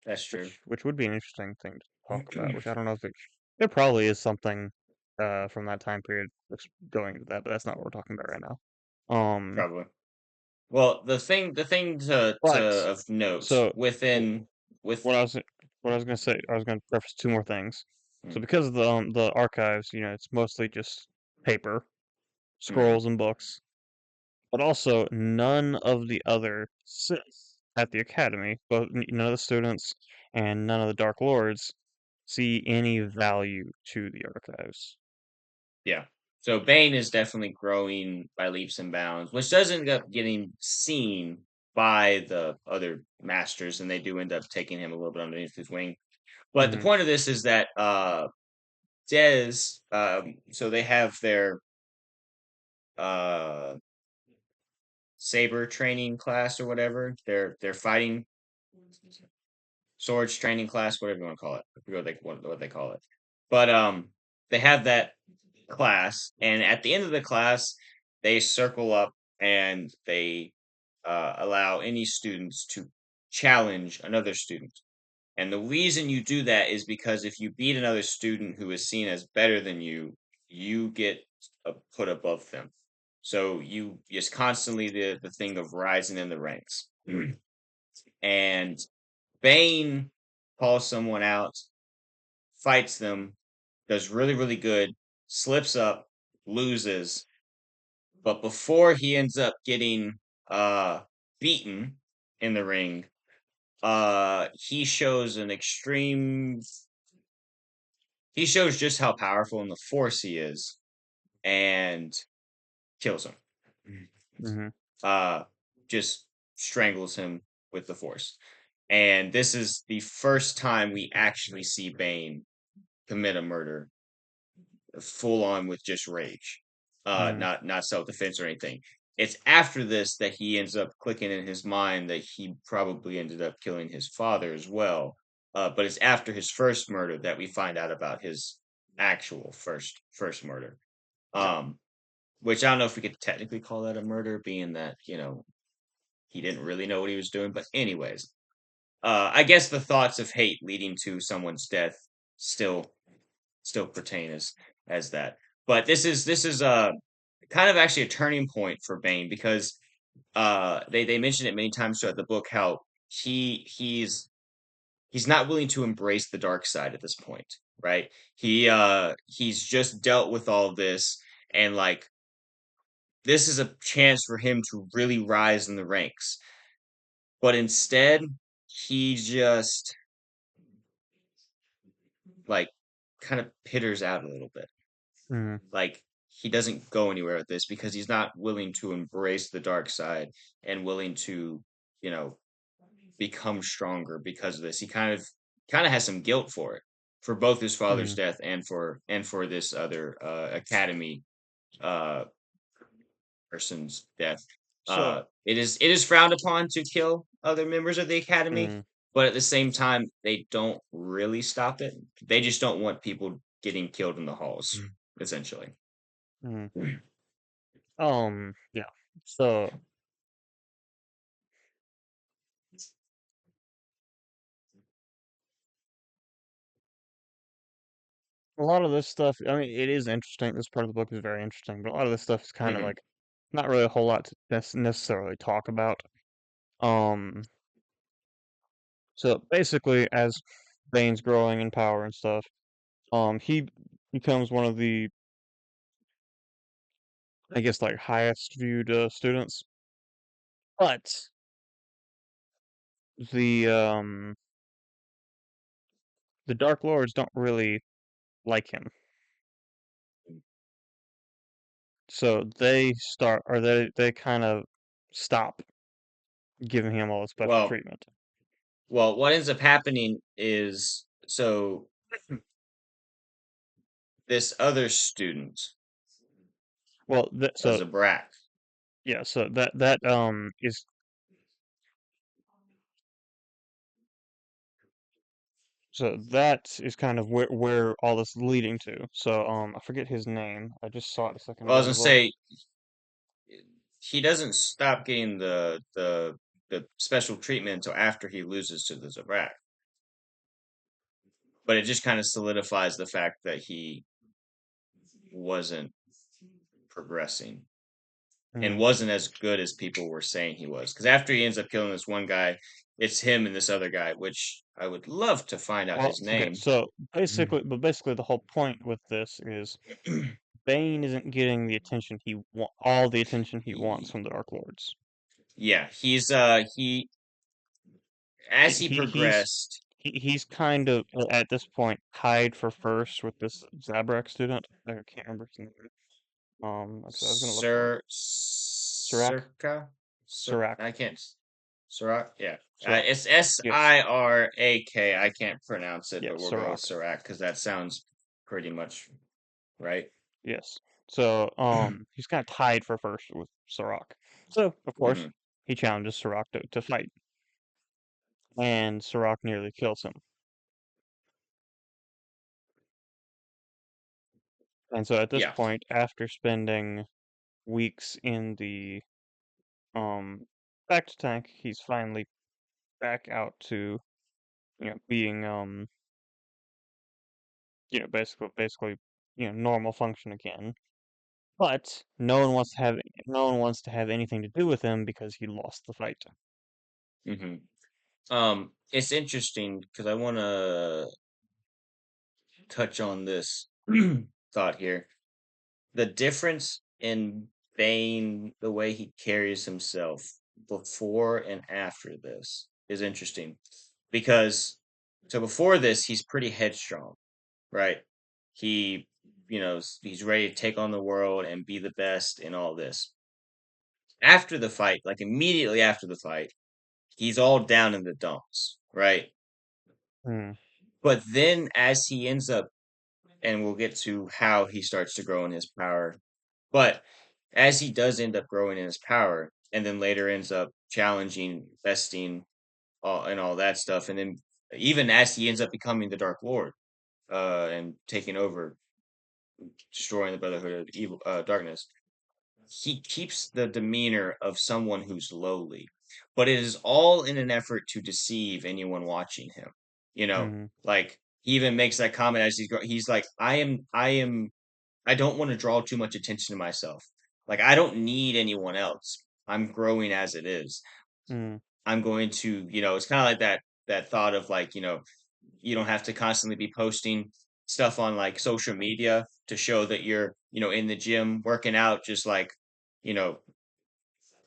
that's true. which would be an interesting thing to talk about. Which I don't know if there probably is something from that time period going into that, but that's not what we're talking about right now. Probably. Well, the thing to But of note so within with what I was gonna say, I was gonna preface two more things. So mm, because of the archives, it's mostly just paper, mhm, scrolls, and books. But also, none of the other Sith at the Academy, none of the students and none of the Dark Lords, see any value to the archives. yeah. So Bane is definitely growing by leaps and bounds, which does end up getting seen by the other masters, and they do end up taking him a little bit underneath his wing. But the Hmm. point of this is that Dez, so they have their uh saber training class or whatever. Their fighting swords training class, whatever you want to call it. I forget what they call it. But they have that class, and at the end of the class, they circle up and they allow any students to challenge another student. And the reason you do that is because if you beat another student who is seen as better than you get put above them. So you just constantly the thing of rising in the ranks. and Bane calls someone out, fights them, does really, really good, slips up, loses, but before he ends up getting beaten in the ring, he shows he shows just how powerful in the Force he is and kills him. Mm-hmm. Just strangles him with the Force. And this is the first time we actually see Bane commit a murder full on with just rage, not self defense or anything. It's after this that he ends up clicking in his mind that he probably ended up killing his father as well. But it's after his first murder that we find out about his actual first murder. Which I don't know if we could technically call that a murder, being that he didn't really know what he was doing. But anyways, I guess the thoughts of hate leading to someone's death still pertain as that. But this is kind of actually a turning point for Bane because they mention it many times throughout the book how he's not willing to embrace the dark side at this point, right? He's just dealt with all this, and like this is a chance for him to really rise in the ranks. But instead, he just like kind of pitters out a little bit. Mm-hmm. Like he doesn't go anywhere with this because he's not willing to embrace the dark side and willing to, you know, become stronger because of this. He kind of has some guilt for it, for both his father's death and for this other academy uh person's death. So, It is frowned upon to kill other members of the academy, mm, but at the same time, they don't really stop it. They just don't want people getting killed in the halls, essentially. mm. Yeah. So, a lot of this stuff, I mean, it is interesting. This part of the book is very interesting, but a lot of this stuff is kind of Hmm. like not really a whole lot to necessarily talk about. Um, so basically, as Bane's growing in power and stuff, he becomes one of the, I guess, like highest viewed students. But the um the Dark Lords don't really like him, so they kind of stop giving him all the special Well, treatment. what ends up happening is so this other student, Well, Zabrak. yeah, so that is so that is kind of where all this is leading to. So I forget his name. I just saw it a second Well, I ago was in gonna the book. say he doesn't stop getting the special treatment until after he loses to the Zabrak. But it just kind of solidifies the fact that he wasn't progressing and Mm. wasn't as good as people were saying he was. Because after he ends up killing this one guy, it's him and this other guy, which I would love to find out Well, his okay, name. so basically the whole point with this is Bane isn't getting the attention all the attention he wants from the Dark Lords. Yeah, he He, as he he he's progressed, he's kind of at this point tied for first with this Zabrak student. I can't remember his name. So I was gonna look for it. Sir Sirac, Circa, Sirac, I can't. Sirac, yeah. Sirac. It's Yes, Sirak. I can't pronounce it, yeah, but we'll go with Sirac. Sirac because that sounds pretty much right. Yes. So he's kind of tied for first with Sirac. So of course Hmm. he challenges Sirac to fight, and Sirac nearly kills him. And so at this Yeah. point, after spending weeks in the back to tank, he's finally back out to being basically normal function again. But no one wants to have anything to do with him because he lost the fight. Hmm. It's interesting because I want to touch on this thought here. The difference in Bane, the way he carries himself before and after this is interesting because so before this, he's pretty headstrong, right? He, he's ready to take on the world and be the best in all this. After the fight, like immediately after the fight, he's all down in the dumps, right? Mm, But then as he ends up, and we'll get to how he starts to grow in his power, but as he does end up growing in his power, and then later ends up challenging, besting, and all that stuff, and then even as he ends up becoming the Dark Lord, and taking over, destroying the Brotherhood of Evil, Darkness, he keeps the demeanor of someone who's lowly, but it is all in an effort to deceive anyone watching him. mm, Like he even makes that comment as he's like, I don't want to draw too much attention to myself. Like I don't need anyone else. I'm growing as it is. mm, I'm going to, it's kind of like that thought of like, you don't have to constantly be posting stuff on like social media to show that you're, in the gym working out, just like, you know,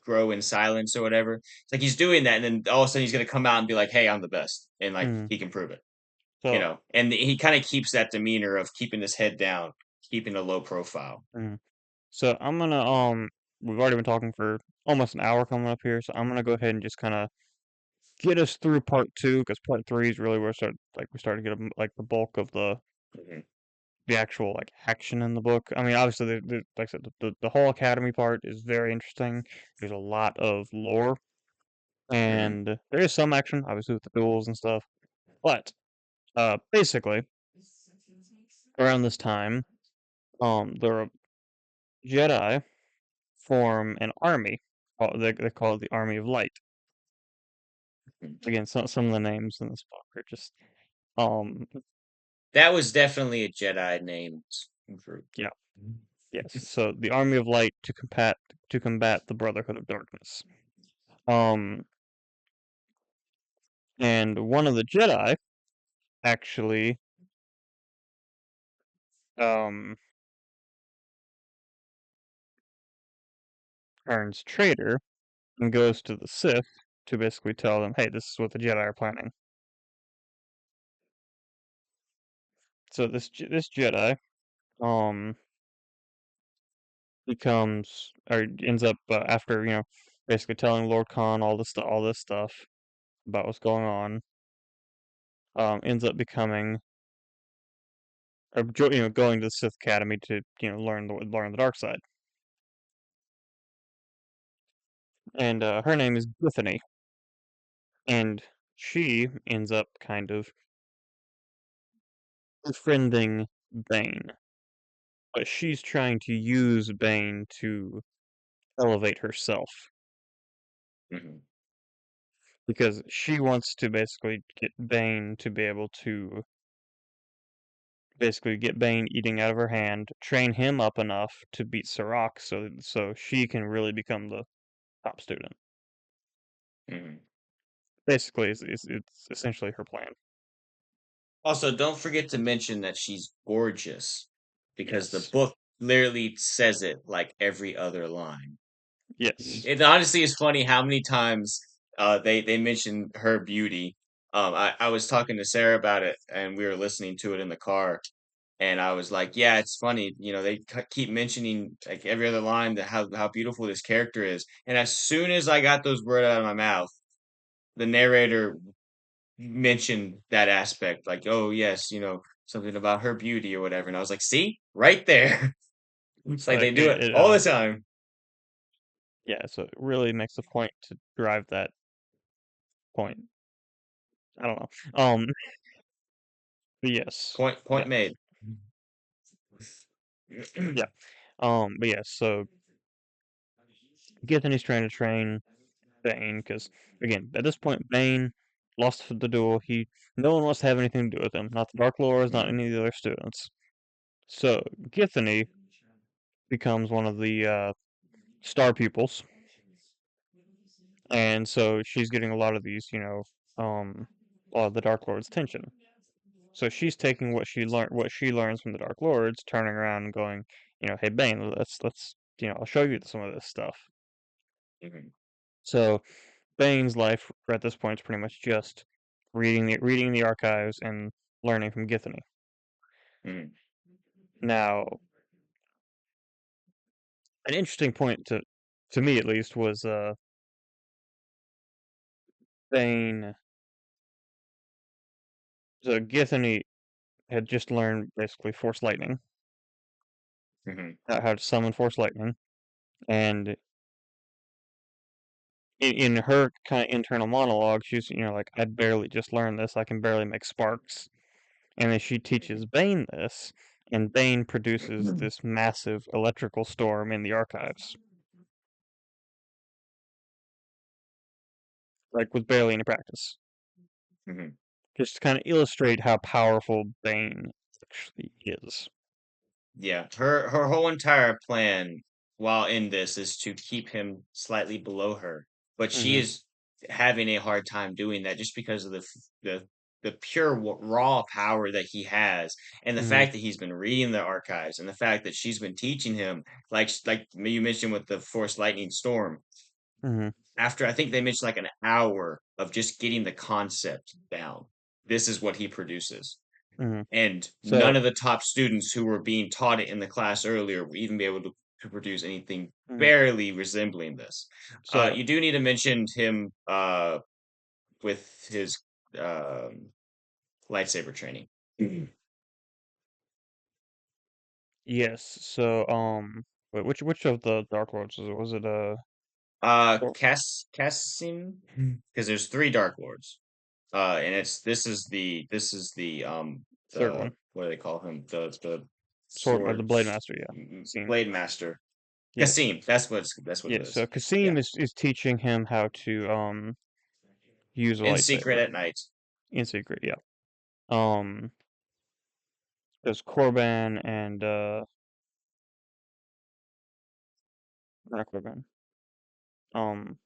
grow in silence or whatever. It's like he's doing that, and then all of a sudden he's gonna come out and be like, "Hey, I'm the best," and like mm. he can prove it, So, And he kind of keeps that demeanor of keeping his head down, keeping a low profile. mm. So I'm gonna we've already been talking for almost an hour coming up here, so I'm gonna go ahead and just kind of get us through part two because part three is really where we start to get like the bulk of Mhm. the actual like action in the book. I mean, obviously, like I said, the whole academy part is very interesting. There's a lot of lore, Mhm. and there is some action, obviously, with the duels and stuff. But basically, around this time, the Jedi form an army. They call it the Army of Light. Again, some of the names in this book are just um That was definitely a Jedi named group. yeah, yes. So the Army of Light to combat the Brotherhood of Darkness. Um, and one of the Jedi actually um turns traitor and goes to the Sith to basically tell them, hey, this is what the Jedi are planning. So this Jedi um becomes or ends up after basically telling Lord Khan all this stuff about what's going on. Ends up becoming or going to the Sith Academy to learn the dark side. And her name is Bethany, and she ends up kind of befriending Bane, but she's trying to use Bane to elevate herself Mhm. because she wants to basically get Bane to be able to basically get Bane eating out of her hand, train him up enough to beat Sirach, so she can really become the top student. Mhm. Basically, it's essentially her plan. Also, don't forget to mention that she's gorgeous because the Yes, book literally says it like every other line. yes. It honestly is funny how many times they mention her beauty. I was talking to Sarah about it, and we were listening to it in the car, and I was like, "Yeah, it's funny. They keep mentioning like every other line that how beautiful this character is." And as soon as I got those words out of my mouth, the narrator mentioned that aspect, like, "Oh yes, something about her beauty or whatever." And I was like, "See, right there." It's like Like they do it it all the time. yeah, so it really makes a point to drive that point. I don't know. But yes. Point Yeah. made. Yeah. But yeah, so Githany's trying to train Bane because again, at this point Bane lost the duel. No one wants to have anything to do with him. Not the Dark Lords, not Mhm. any of the other students. So Githany becomes one of the star pupils. And so she's getting a lot of these, the Dark Lord's tension. So she's taking what she learns from the Dark Lords, turning around and going, hey Bane, let's I'll show you some of this stuff. Mhm. So Bane's life at this point is pretty much just reading the archives and learning from Githany. Mhm. Now, an interesting point to me at least was Bane. So Githany had just learned basically Force Lightning, Mhm. how to summon Force Lightning, and in her kind of internal monologue, she's like, I barely just learned this. I can barely make sparks, and then she teaches Bane this, and Bane produces this massive electrical storm in the archives, like with barely any practice, Mhm. just to kind of illustrate how powerful Bane actually is. Yeah, her whole entire plan while in this is to keep him slightly below her, but she Hmm. is having a hard time doing that just because of the pure raw power that he has, and the Hmm. fact that he's been reading the archives, and the fact that she's been teaching him, like you mentioned with the Force Lightning Storm. Hmm. After I think they mentioned like an hour of just getting the concept down, this is what he produces. Hmm. And none So, of the top students who were being taught it in the class earlier will even be able to produce anything mhm. barely resembling this. So You do need to mention him with his um, lightsaber training. yes. So wait, which of the Dark Lords was it? Was it oh, Cassim, because there's three Dark Lords. And third one? the what do they call him? The Sword, the sword Blade Master, yeah. Scene. blade master. Yes. Cassim, that's what it Yes. is. So Yeah. Kasim is teaching him how to use a In secret lightsaber at night. in secret. Yeah. Um, there's Korban and not Korban. Um,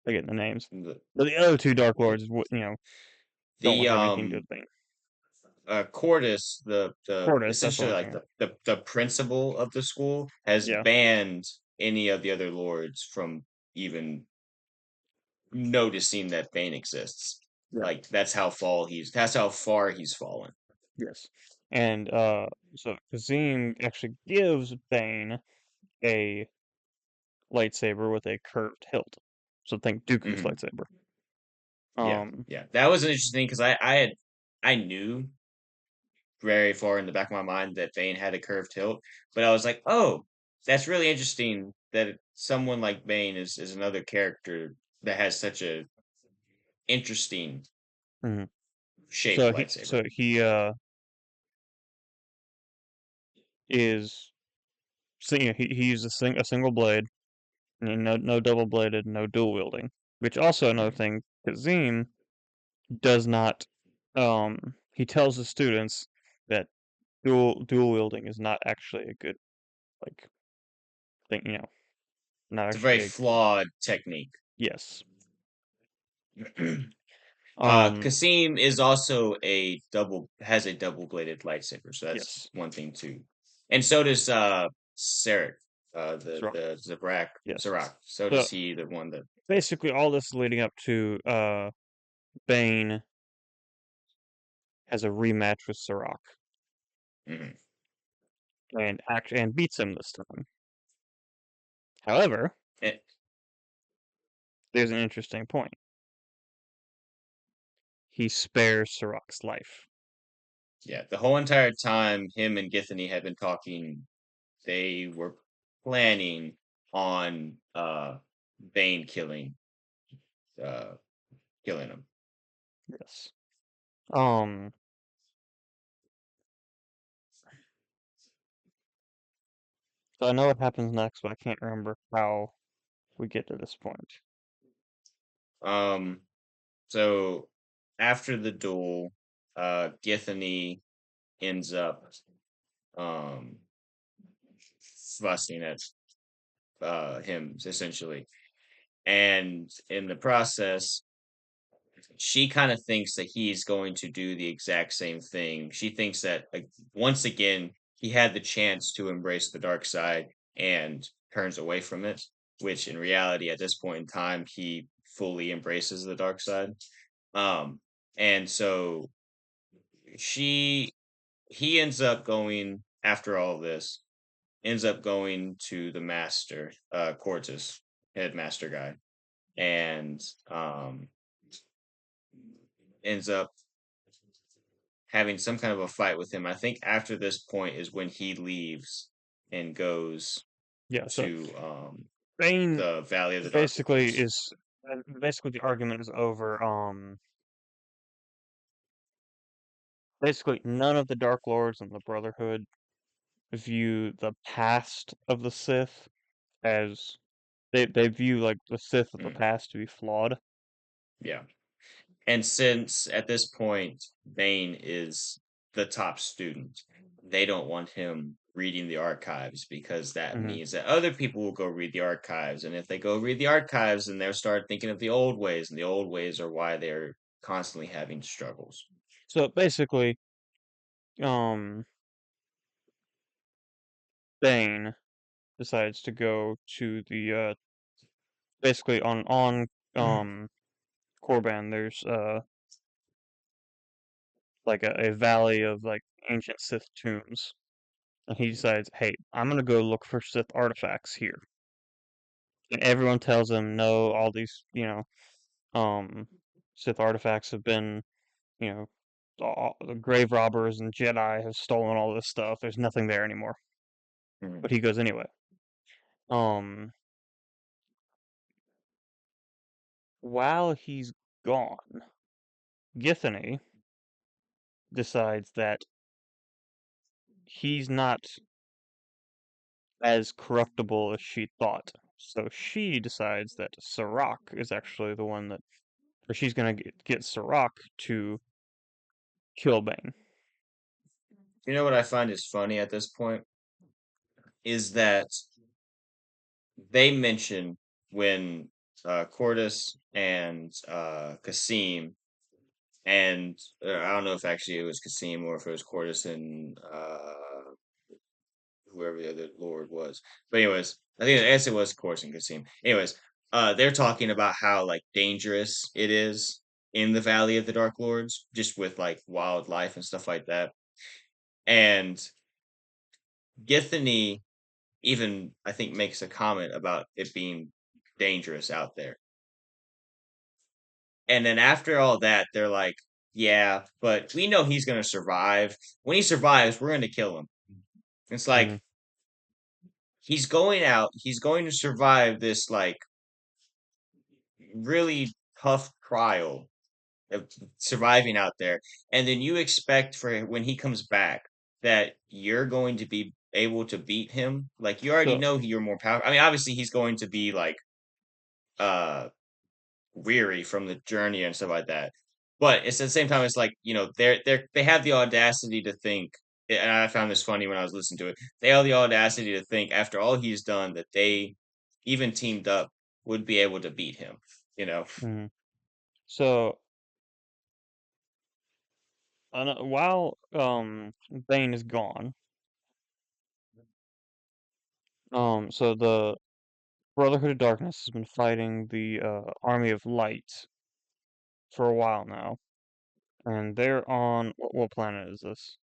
I get the names. The But the other two Dark Lords, don't the have anything to do with Bane. Cordis, the Cordis, that's what essentially I'm like thinking of. the principal of the school has Yeah. banned any of the other lords from even noticing that Bane exists. Yeah. Like that's how far he's fallen. Yes. And so Kazim actually gives Bane a lightsaber with a curved hilt. So think Dooku's Hmm. lightsaber. Yeah, Um, yeah. That was an interesting because I knew very far in the back of my mind that Bane had a curved hilt, but I was like, oh, that's really interesting that someone like Bane is another character that has such a interesting mhm. shaped So he lightsaber. so he is so, he uses a single blade, and no double bladed, no dual wielding. Which also another Mhm. thing, Kazim does not he tells the students that dual wielding is not actually a good like thing, not It's a very actually a flawed technique. yes. Um, Kasim is also a double has a double bladed lightsaber, so that's yes. one thing too. And so does Sarek, So, the Zabrak yes. Sarak. So So does he, the one that. basically all this is leading up to Bane has a rematch with Sirach Mhm. and beats him this time. However, Eh, there's an interesting point. He spares Sirach's life. yeah, the whole entire time him and Githany had been talking, they were planning on Bane uh killing him. Yes. Um, so I know what happens next, but I can't remember how we get to this point. Um so after the duel, Githany ends up um fussing at him essentially. And in the process, she kind of thinks that he's going to do the exact same thing. She thinks that, like, once again, he had the chance to embrace the dark side and turns away from it, which in reality, at this point in time, he fully embraces the dark side. Um, and so she he ends up going after all of this, ends up going to the master, Cortus, headmaster guy, and ends up having some kind of a fight with him. I think after this point is when he leaves and goes Yeah, so to Bane the Valley of the Dark basically Lords. is basically the argument is over. Basically none of the Dark Lords and the Brotherhood view the past of the Sith as they view like the Sith of the Mm, past to be flawed. yeah. And since at this point Bane is the top student, they don't want him reading the archives because that Hmm. means that other people will go read the archives. And if they go read the archives, then they'll start thinking of the old ways, and the old ways are why they're constantly having struggles. So basically, um, Bane decides to go to the basically on Korban. There's like a valley of like ancient Sith tombs, and he decides, hey, I'm gonna go look for Sith artifacts here. And everyone tells him, no, all these Sith artifacts have been the grave robbers and Jedi have stolen all this stuff. There's nothing there anymore. Mhm. But he goes anyway. Um, while he's gone, Githany decides that he's not as corruptible as she thought. So she decides that Sirach is actually the one that, or she's gonna get Sirach to kill Bane. You know what I find is funny at this point is that they mention when Cordis and Kasim and I don't know if actually it was Kasim or if it was Cordis and whoever the other lord was. But anyways, I guess it was Cordis and Kasim. Anyways, they're talking about how like dangerous it is in the Valley of the Dark Lords, just with like wildlife and stuff like that. And Githany even I think makes a comment about it being dangerous out there. And then after all that, they're like, yeah, but we know he's going to survive. When he survives, we're going to kill him. It's Mm, like he's going out, he's going to survive this like really tough trial of surviving out there. And then you expect for when he comes back that you're going to be able to beat him. Like you already so know you're more powerful. I mean, obviously he's going to be like uh weary from the journey and stuff like that. But it's at the same time, it's like they have the audacity to think, and I found this funny when I was listening to it. They have the audacity to think after all he's done that they, even teamed up, would be able to beat him. You know. mm, so while Bane is gone, so the Brotherhood of Darkness has been fighting the Army of Light for a while now, and they're on what planet is this?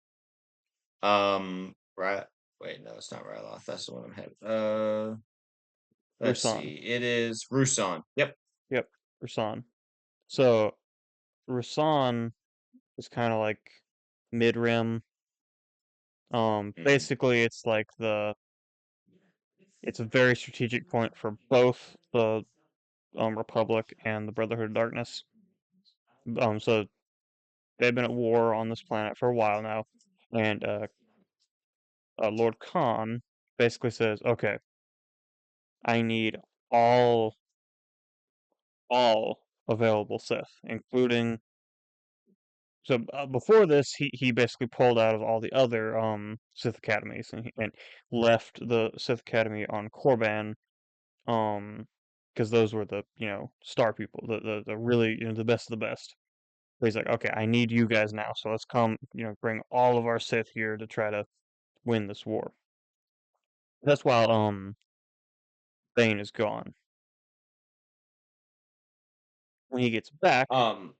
Right. Wait, no, it's not Ryloth. That's the one I'm having. Let's Rusan. see. It is Rusan. Yep. Yep, Rusan. So Rusan is kind of like mid-rim. Mhm. Basically, it's a very strategic point for both the Republic and the Brotherhood of Darkness. So they've been at war on this planet for a while now, and Lord Khan basically says, "Okay, I need all all available Sith, including." So before this, he basically pulled out of all the other Sith academies and left the Sith Academy on Korban, because those were the star people, the really the best of the best. he's like, okay, I need you guys now, so let's come, bring all of our Sith here to try to win this war. That's while Bane is gone. When he gets back, Um,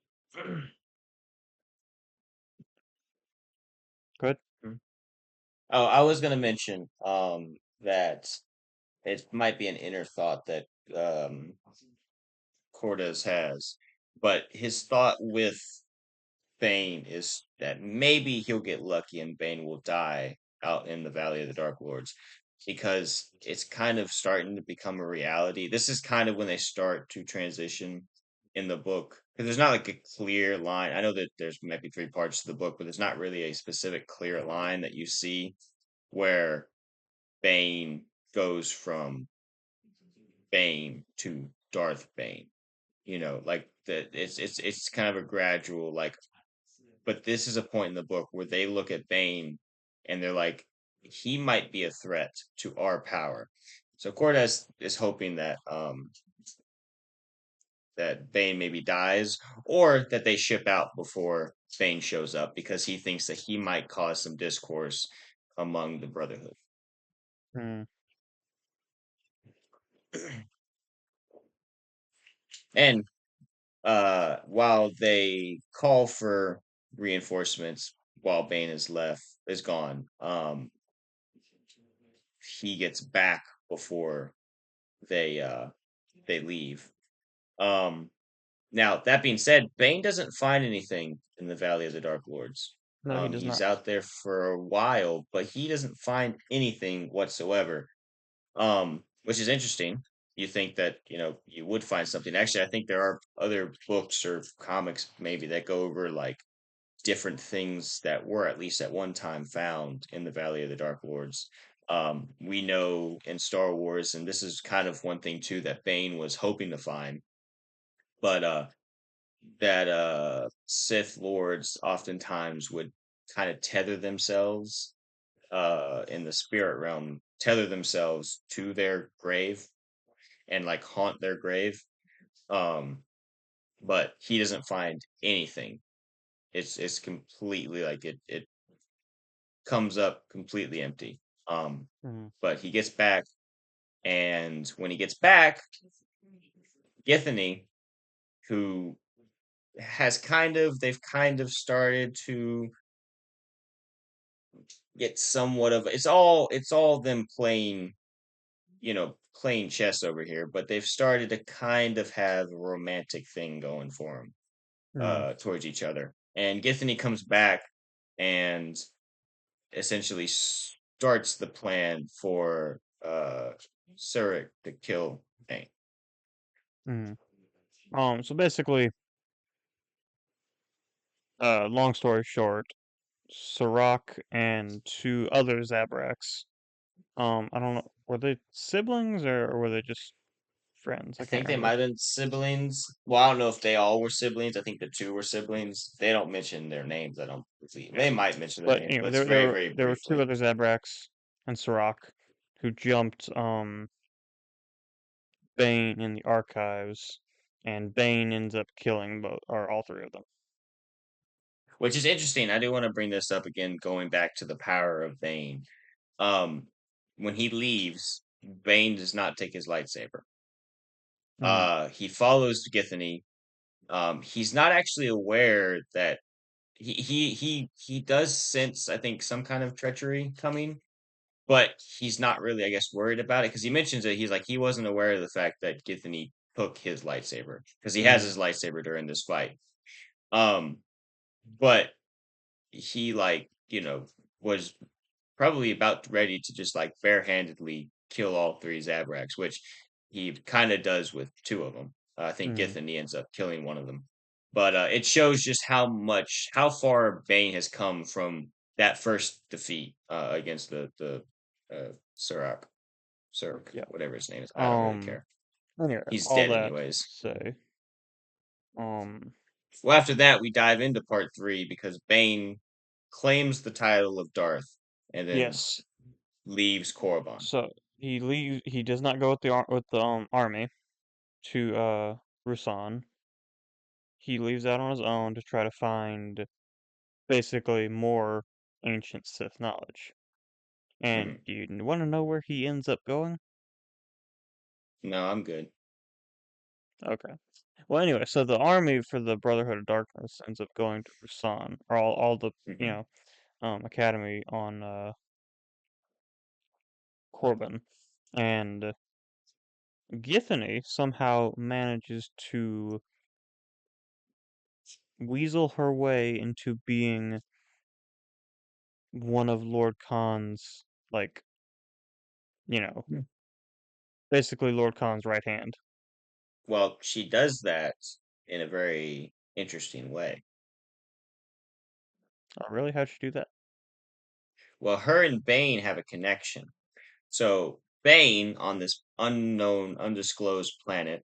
good. oh, I was gonna mention that it might be an inner thought that Cortez has, but his thought with Bane is that maybe he'll get lucky and Bane will die out in the Valley of the Dark Lords because it's kind of starting to become a reality. This is kind of when they start to transition in the book because there's not like a clear line. I know that there's maybe three parts to the book, but there's not really a specific clear line that you see where Bane goes from Bane to Darth Bane. Like that it's kind of a gradual like, but this is a point in the book where they look at Bane and they're like, he might be a threat to our power. So Cortez is hoping that Bane maybe dies or that they ship out before Bane shows up because he thinks that he might cause some discourse among the Brotherhood. Hmm. And while they call for reinforcements while Bane is gone, he gets back before they leave. Now that being said, Bane doesn't find anything in the Valley of the Dark Lords. No, he does He's not. out there for a while, but he doesn't find anything whatsoever. Which is interesting. You think that, you would find something. Actually, I think there are other books or comics maybe that go over like different things that were at least at one time found in the Valley of the Dark Lords. We know in Star Wars, and this is kind of one thing too that Bane was hoping to find, but that Sith lords oftentimes would kind of tether themselves in the spirit realm, tether themselves to their grave and like haunt their grave. Um, but he doesn't find anything. It's completely like it comes up completely empty. Hmm. But he gets back, and when he gets back, Githany, who they've kind of started to get somewhat of it's all them playing chess over here, but they've started to kind of have a romantic thing going for them Hmm. towards each other. And Githany comes back and essentially starts the plan for Surik to kill Bane. Hmm. So basically, long story short, Sirach and two other Zabraks. I don't know, were they siblings or were they just friends? I I can't think they remember. might have been siblings. Well, I don't know if they all were siblings. I think the two were siblings. They don't mention their names. I don't believe. They might mention their But names, anyway, but it's there there very, were very there were two briefly. other Zabraks and Sirach who jumped Bane in the archives, and Bane ends up killing both or all three of them. Which is interesting. I do want to bring this up again, going back to the power of Bane. Um, when he leaves, Bane does not take his lightsaber. Mm, He follows Githany. He's not actually aware that he does sense, I think, some kind of treachery coming, but he's not really, I guess, worried about it because he mentions it. He's like he wasn't aware of the fact that Githany took his lightsaber because he has mm, his lightsaber during this fight. Um, but he like was probably about ready to just like barehandedly kill all three Zabraks, which he kind of does with two of them. I think mm, Githany ends up killing one of them, but it shows just how far Bane has come from that first defeat against the Surak, yeah. whatever his name is. I don't really Um. care. Anyway, He's all dead that to anyways. say, um, Well, after that, we dive into part three because Bane claims the title of Darth and then yes. leaves Korriban. So he leaves. He does not go with the army to Rusan. he leaves out on his own to try to find basically more ancient Sith knowledge. And Hmm. do you want to know where he ends up going? No, I'm good. Okay. Well, anyway, so the army for the Brotherhood of Darkness ends up going to Busan, or all the Hmm. academy on Corbin, and Githany somehow manages to weasel her way into being one of Lord Khan's, like, you know, basically Lord Khan's right hand. Well, she does that in a very interesting way. Oh, really? How'd she do that? Well, her and Bane have a connection. So Bane on this unknown, undisclosed planet.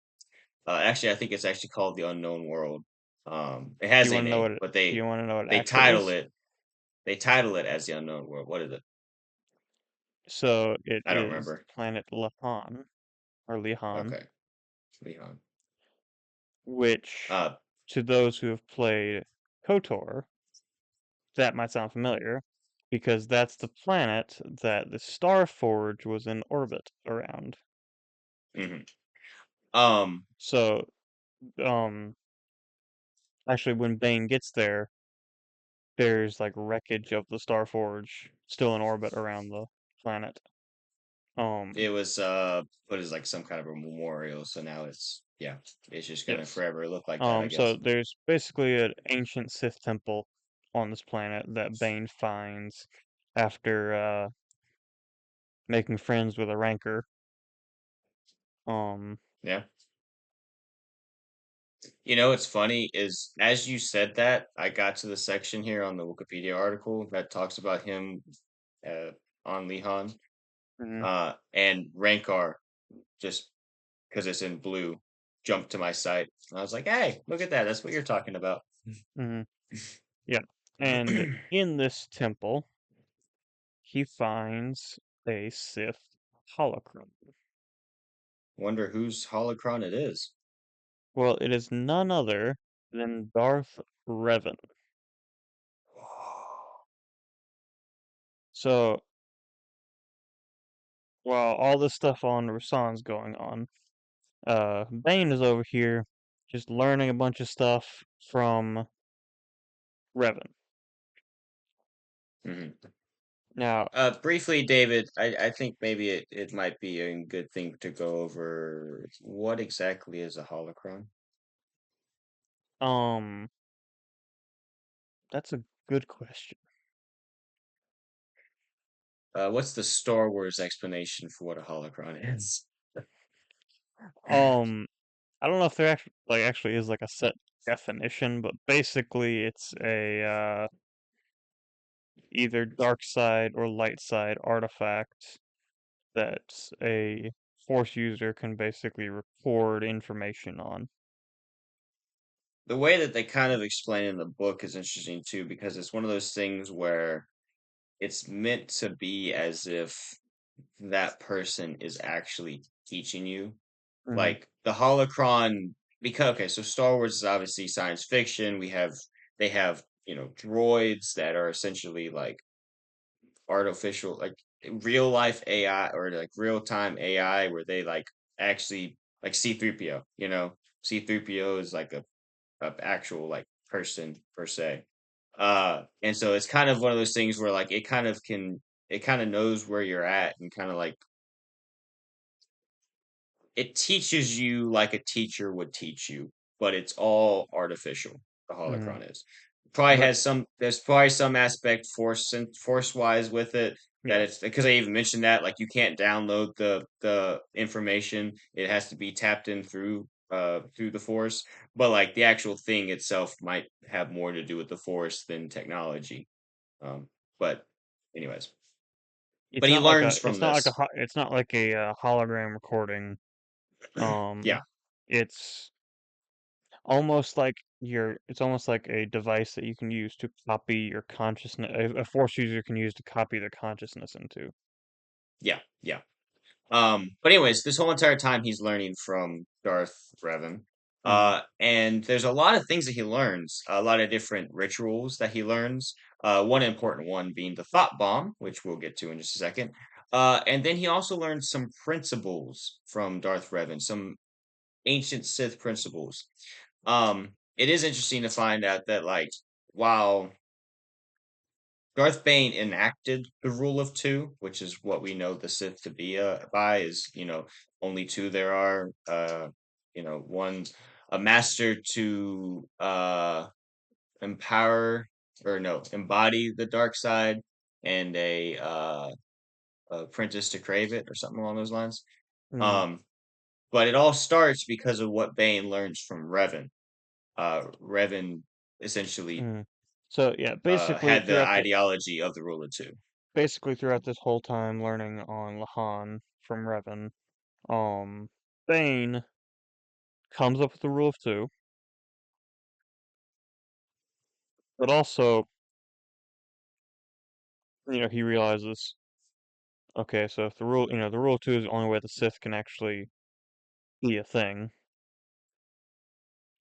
Actually, I think it's actually called the Unknown World. It Do has you a want to know name, what it, but do you want to know what it they actually title is? it they title it as the Unknown World. What is it? So it I don't is remember. planet Lahan, or Lihan, Okay, Leon. which, Uh, to those who have played KOTOR, that might sound familiar, because that's the planet that the Star Forge was in orbit around. mhm. Um, So, um, actually, when Bane gets there, there's like wreckage of the Star Forge still in orbit around the planet. it Um, was put as like some kind of a memorial, so now it's just gonna yes. forever look like that, I So guess. there's basically an ancient Sith temple on this planet that Bane finds after making friends with a Rancor. Um, Yeah. You know what's funny is as you said that, I got to the section here on the Wikipedia article that talks about him uh, on Lihan, mhm, and Rankar just because it's in blue jumped to my sight. I was like, "Hey, look at that! That's what you're talking about." mhm, yeah. And in this temple, he finds a Sith holocron. Wonder whose holocron it is. Well, it is none other than Darth Revan. So, while all this stuff on Rasan's going on, Bane is over here just learning a bunch of stuff from Revan. Mhm. Now, Briefly, David, I think maybe it might be a good thing to go over what exactly is a holocron. um, that's a good question. What's the Star Wars explanation for what a holocron is? Um, I don't know if there actually is like a set definition, but basically it's a either dark side or light side artifact that a force user can basically record information on. The way that they kind of explain it in the book is interesting too, because it's one of those things where it's meant to be as if that person is actually teaching you. Hmm. Like the holocron, because okay, so Star Wars is obviously science fiction. They have, droids that are essentially like artificial, like real life AI or like real time AI where they like actually like C3PO, C3PO is like a actual like person per se. And so it's kind of one of those things where like it kind of knows where you're at and kind of like it teaches you like a teacher would teach you, but it's all artificial. The Hmm. holocron is probably But has some. There's probably some aspect force wise with it that yeah, it's because I even mentioned that like you can't download the information. It has to be tapped in through the force. But like the actual thing itself might have more to do with the force than technology. Um, but anyways, it's but he not like learns a from this. it's not like a hologram recording. Yeah. It's almost like it's almost like a device that you can use to copy your consciousness. A force user can use to copy their consciousness into. Yeah, yeah. But anyways, this whole entire time he's learning from Darth Revan. And there's a lot of things that he learns, a lot of different rituals that he learns. One important one being the thought bomb, which we'll get to in just a second. And then he also learns some principles from Darth Revan, some ancient Sith principles. It is interesting to find out that, like, while Darth Bane enacted the rule of two, which is what we know the Sith to be by, is, only two there are. One, a master to empower, or no, embody the dark side, and a apprentice to crave it, or something along those lines. Mm, Um, but it all starts because of what Bane learns from Revan. Revan essentially mm. So yeah, had the ideology of the rule of two. basically throughout this whole time learning on Lahan from Revan, Bane comes up with the rule of two, but also, he realizes, okay, so if the rule of two is the only way the Sith can actually be a thing,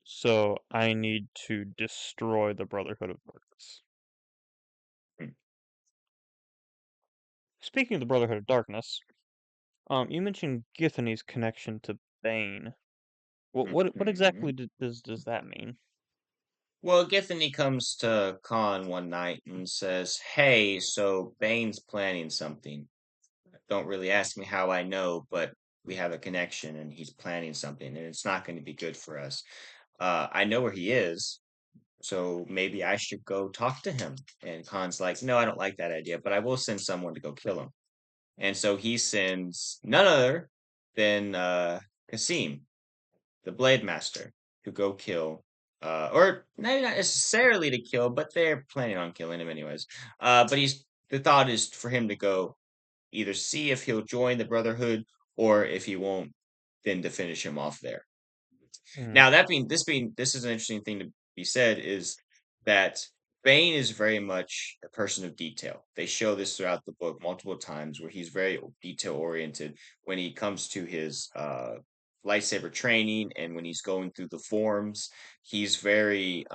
so I need to destroy the Brotherhood of Darkness. Hmm. Speaking of the Brotherhood of Darkness, you mentioned Githany's connection to Bane. What Mhm. exactly does that mean? Well, Githany comes to Khan one night and says, "Hey, so Bane's planning something. Don't really ask me how I know, but we have a connection and he's planning something and it's not going to be good for us. I know where he is, so maybe I should go talk to him." And Khan's like, "No, I don't like that idea, but I will send someone to go kill him." And so he sends none other than Kasim, the Blade Master, to go kill, or maybe not necessarily to kill, but they're planning on killing him anyways. But the thought is for him to go either see if he'll join the Brotherhood, or if he won't, then to finish him off there. Mm, Now, this is an interesting thing to be said, is that Bane is very much a person of detail. They show this throughout the book multiple times, where he's very detail oriented when he comes to his lightsaber training, and when he's going through the forms. He's very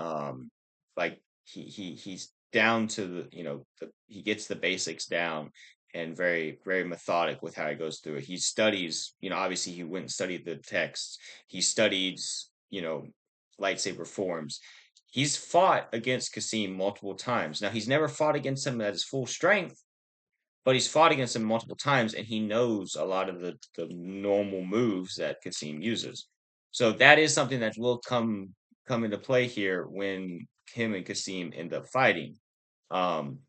like he's down to he gets the basics down, and very very methodic with how he goes through it. He studies, obviously he went and studied the texts. He studies, lightsaber forms. He's fought against Kasim multiple times. Now, he's never fought against him at his full strength, but he's fought against him multiple times, and he knows a lot of the normal moves that Kasim uses. So that is something that will come into play here when him and Kasim end up fighting. Um,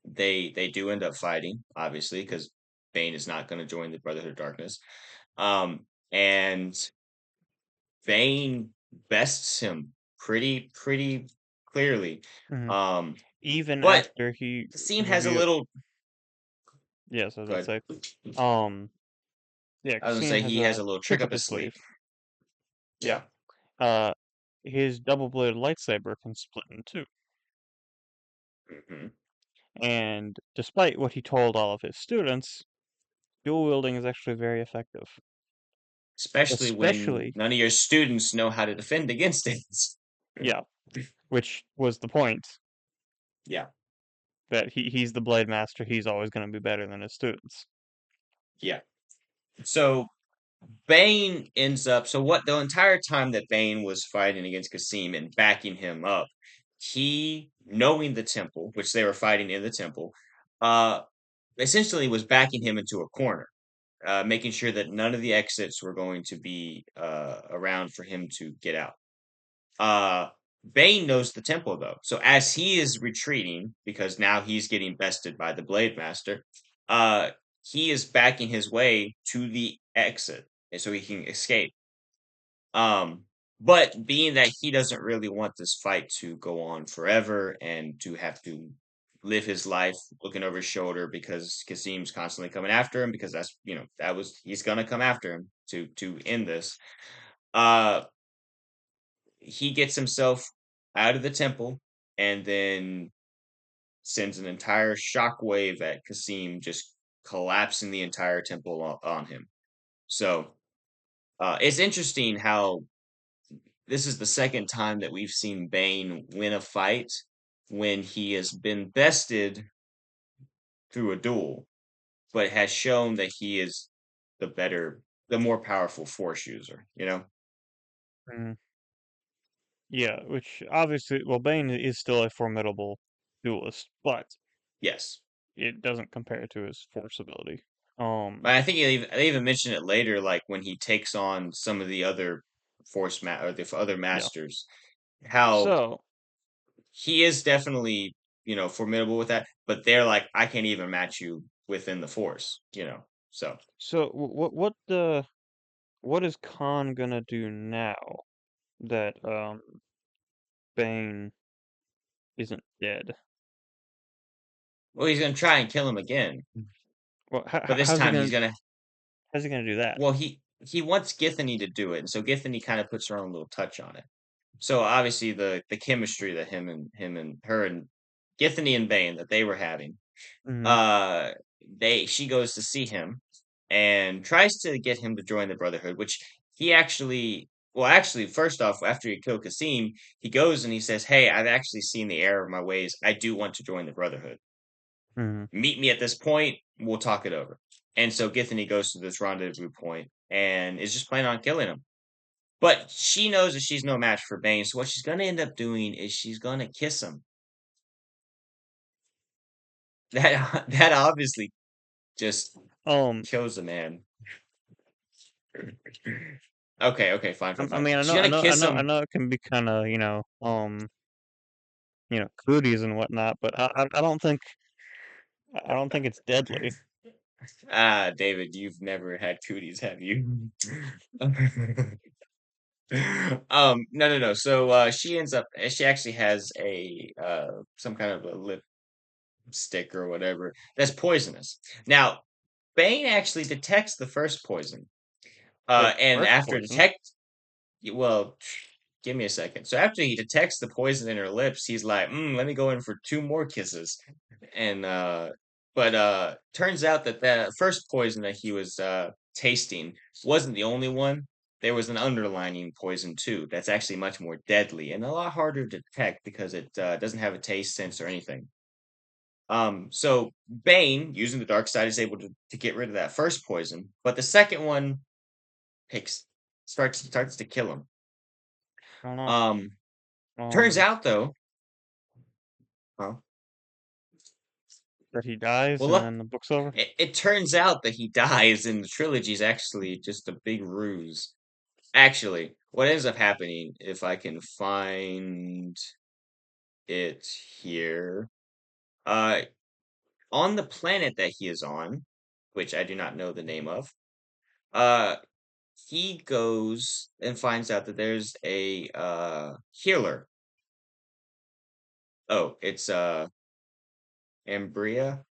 they do end up fighting, obviously, because Bane is not going to join the Brotherhood of Darkness. And Vane bests him pretty clearly. mhm. Um, Even but after he Kasim has a reveal, little yes, I was about good. to say, yeah, I was gonna Cassine say has he has a a little trick trick up up his his sleeve. sleeve. Yeah, Yeah. uh, his double-bladed lightsaber can split in two, Hmm. and despite what he told all of his students, dual wielding is actually very effective. Especially when Especially, none of your students know how to defend against it. yeah, which was the point, Yeah. that he's the blade master, he's always going to be better than his students. Yeah. So Bane ends up. So what the entire time that Bane was fighting against Kasim and backing him up, he, knowing the temple, which they were fighting in the temple, uh, essentially was backing him into a corner, making sure that none of the exits were going to be around for him to get out. Uh, Bane knows the tempo though, so as he is retreating, because now he's getting bested by the Blade Master, uh, he is backing his way to the exit, and so he can escape. Um, but being that he doesn't really want this fight to go on forever and to have to live his life looking over his shoulder, because Kasim's constantly coming after him, because that's he's gonna come after him to end this. Uh he gets himself out of the temple, and then sends an entire shockwave at Kasim, just collapsing the entire temple on him. So it's interesting how this is the second time that we've seen Bane win a fight when he has been bested through a duel, but has shown that he is the more powerful Force user, you know? Mm. Yeah, which obviously, well, Bane is still a formidable duelist, but Yes. it doesn't compare to his Force ability. But I think they even mention it later, like when he takes on some of the other or the other Yeah. masters, how So, he is definitely, formidable with that, but they're like, I can't even match you within the Force, so. what is Khan gonna do now that Bane isn't dead? Well, he's gonna try and kill him again, Well, but this how's he time gonna he's gonna. do that? Well, he wants Githany to do it, and so Githany kind of puts her own little touch on it. So obviously the chemistry that him and her and Githany and Bane that they were having, Hmm. uh, she goes to see him and tries to get him to join the Brotherhood, which he actually. Well, actually, first off, after he killed Kasim, he goes and he says, "Hey, I've actually seen the error of my ways. I do want to join the Brotherhood. Hmm. Meet me at this point. We'll talk it over." And so Githany goes to this rendezvous point and is just planning on killing him. But she knows that she's no match for Bane, so what she's gonna end up doing is she's gonna kiss him. That obviously just Um, kills a man. Okay, fine, fine, I fine. mean, She's gonna kiss I him. know it can be kind of, cooties and whatnot, but I don't think it's deadly. Ah, David, you've never had cooties, have you? No, no, no. So she actually has a some kind of a lipstick or whatever that's poisonous. Now, Bane actually detects the first poison. The And first after poison. well, give me a second. So after he detects the poison in her lips, he's like, let me go in for two more kisses. And but turns out that the first poison that he was tasting wasn't the only one. There was an underlining poison too that's actually much more deadly and a lot harder to detect because it doesn't have a taste sense or anything. So Bane, using the dark side, is able to get rid of that first poison, but the second one takes starts to kill him. I don't know. Um, turns Um, out though, huh? that he dies Well, and look, then the book's over. it turns out that he dies, and the trilogy is actually just a big ruse. Actually, what ends up happening, if I can find it here, uh, on the planet that he is on, which I do not know the name of, uh, he goes and finds out that there's a healer. Oh, it's Ambria.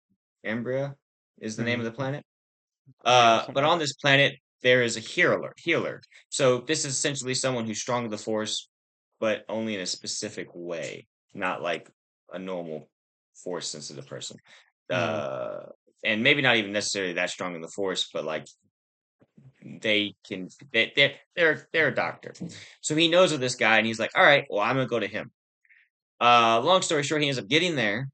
Ambria is the name Hmm. of the planet. Yeah, something But like on that. this planet, there is a healer. So this is essentially someone who's strong to the force, but only in a specific way, not like a normal force sensitive person. Hmm. Uh, and maybe not even necessarily that strong in the force, but like they're a doctor. So he knows of this guy, and he's like, all right, well, I'm gonna go to him. Long story short, he ends up getting there,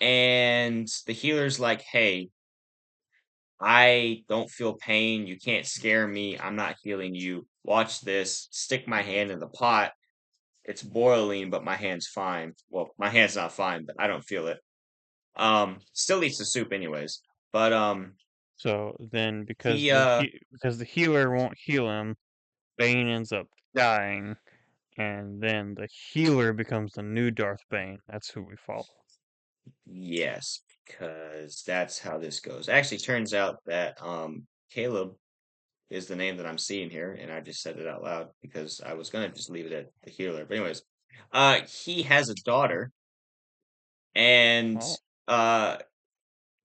and the healer's like, hey, I don't feel pain. You can't scare me. I'm not healing you. Watch this. Stick my hand in the pot. It's boiling, but my hand's fine. Well, my hand's not fine, but I don't feel it. Still eats the soup anyways. But So then, he because the healer won't heal him, Bane ends up dying, and then the healer becomes the new Darth Bane. That's who we follow. yes, because that's how this goes. Actually, turns out that Caleb is the name that I'm seeing here, and I just said it out loud because I was gonna just leave it at the healer. But anyways, he has a daughter, and Oh, uh,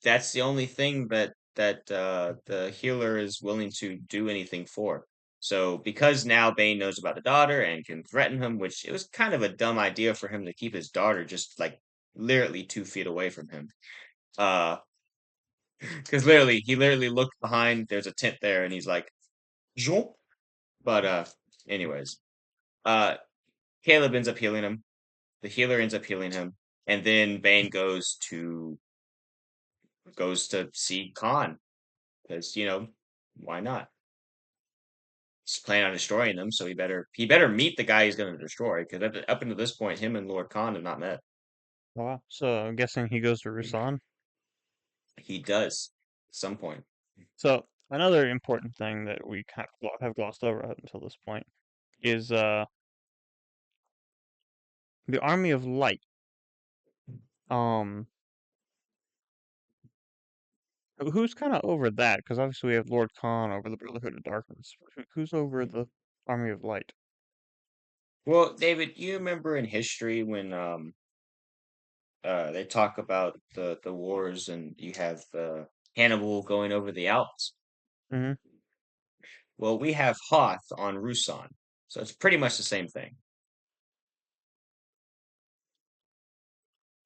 that's the only thing that the healer is willing to do anything for. So because now Bane knows about the daughter and can threaten him, which it was kind of a dumb idea for him to keep his daughter just like literally 2 feet away from him. Uh, because he literally looked behind. There's a tent there, and he's like, "Jean." But anyways, Caleb ends up healing him. The healer ends up healing him, and then Bane goes to see Khan because why not? He's planning on destroying them, so he better meet the guy he's going to destroy because up until this point, him and Lord Khan have not met. Wow. So I'm guessing he goes to Rusan. He does at some point. So another important thing that we kind of have glossed over up until this point is the Army of Light. Who's kind of over that? Because obviously we have Lord Khan over the Brotherhood of Darkness. Who's over the Army of Light? Well, David, you remember in history when they talk about the wars and you have Hannibal going over the Alps? Mm-hmm. Well, we have Hoth on Rusan, so it's pretty much the same thing.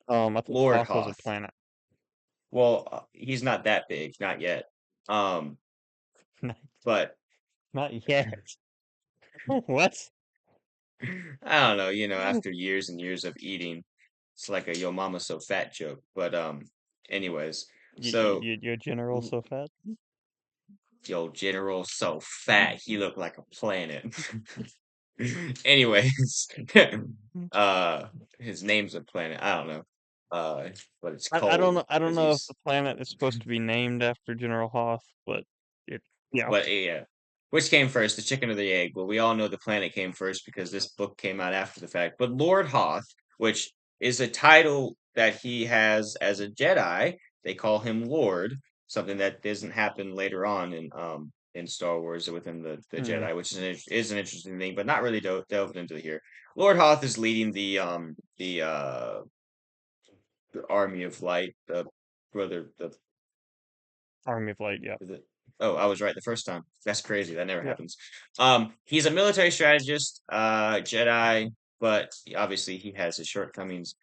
I thought Lord Hoth was a Hoth. planet. Well, he's not that big, not yet. But Not yet. What? I don't know, after years and years of eating, it's like a yo mama so fat joke. But anyways, so Your general so fat? yo general so fat he looked like a planet. Anyways, uh his name's a planet. I don't know. But it's I don't cold know. I don't because know if the he's planet is supposed to be named after General Hoth, but yeah. But yeah, which came first, the chicken or the egg? Well, we all know the planet came first because this book came out after the fact. But Lord Hoth, which is a title that he has as a Jedi, they call him Lord, something that doesn't happen later on in Star Wars or within the Mm, Jedi, which is an interesting thing, but not really delved into here. Lord Hoth is leading the Army of Light, the brother the Army of Light. Yeah. Is it? Oh, I was right the first time. That's crazy. That never Yeah. happens. He's a military strategist, Jedi, but obviously he has his shortcomings.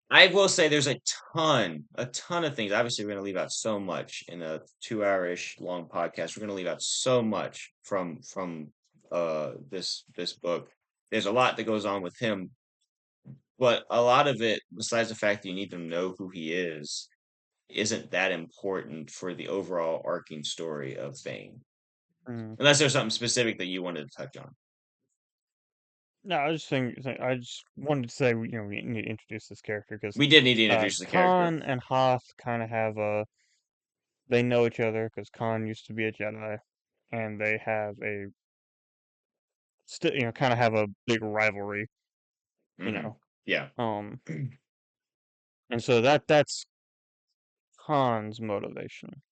I will say there's a ton of things. Obviously, we're going to leave out so much in a 2 hour-ish long podcast. We're going to leave out so much from this book. There's a lot that goes on with him, but a lot of it, besides the fact that you need to know who he is, isn't that important for the overall arcing story of Bane. Mm. Unless there's something specific that you wanted to touch on. No, I just I just wanted to say we need to introduce this character because We did need to introduce the character. Khan and Hoth kind of have they know each other because Khan used to be a Jedi, and they have a still kind of have a big rivalry. You Hmm. know, Yeah. and so that's Khan's motivation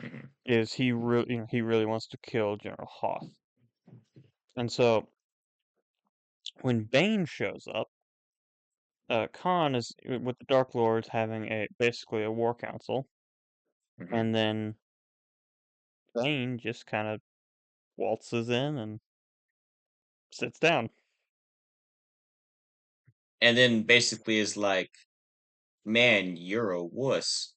Hmm. is he really wants to kill General Hoth, and so when Bane shows up, Khan is with the Dark Lords having basically a war council, Hmm. and then Bane just kind of waltzes in and sits down. And then basically is like, man, you're a wuss.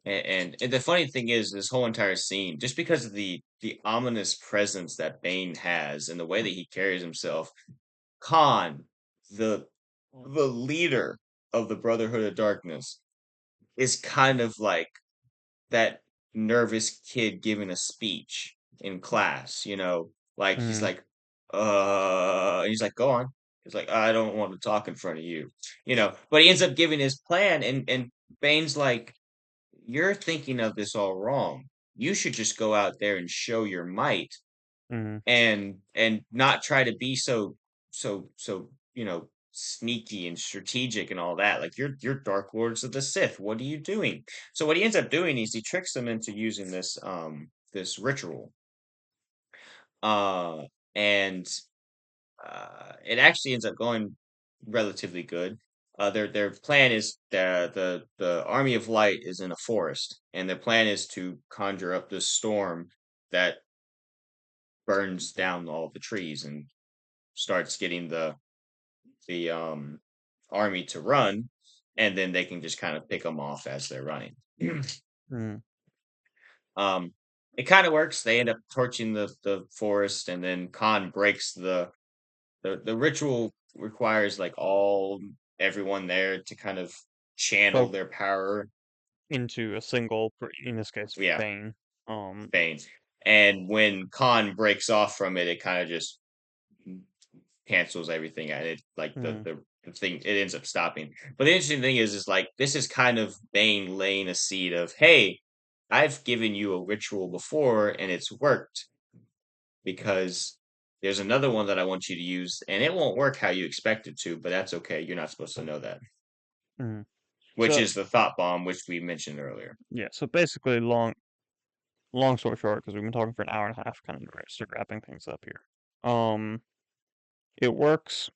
And the funny thing is, this whole entire scene, just because of the ominous presence that Bane has and the way that he carries himself, Khan, the the leader of the Brotherhood of Darkness, is kind of like that nervous kid giving a speech in class, like he's Mm, like, and he's like, go on. He's like, I don't want to talk in front of you, but he ends up giving his plan, and Bane's like, you're thinking of this all wrong. You should just go out there and show your might mm, and not try to be so sneaky and strategic and all that. Like you're Dark Lords of the Sith. What are you doing? So what he ends up doing is he tricks them into using this ritual. Uh and it actually ends up going relatively good. Their plan is the Army of Light is in a forest, and their plan is to conjure up this storm that burns down all the trees and starts getting the army to run, and then they can just kind of pick them off as they're running. mm, um, it kind of works. They end up torching the forest, and then Khan breaks the ritual requires like everyone there to kind of channel Folk their power. into a single, in this case, Yeah, Bane. Bane. And when Khan breaks off from it, it kind of just cancels everything and it like mm, the thing it ends up stopping. But the interesting thing is like this is kind of Bane laying a seed of, hey, I've given you a ritual before and it's worked because there's another one that I want you to use and it won't work how you expect it to, but that's okay. You're not supposed to know that. mm. Which So is the thought bomb, which we mentioned earlier. yeah, so basically, long story short, because we've been talking for an hour and a half, kind of start wrapping things up here. It works.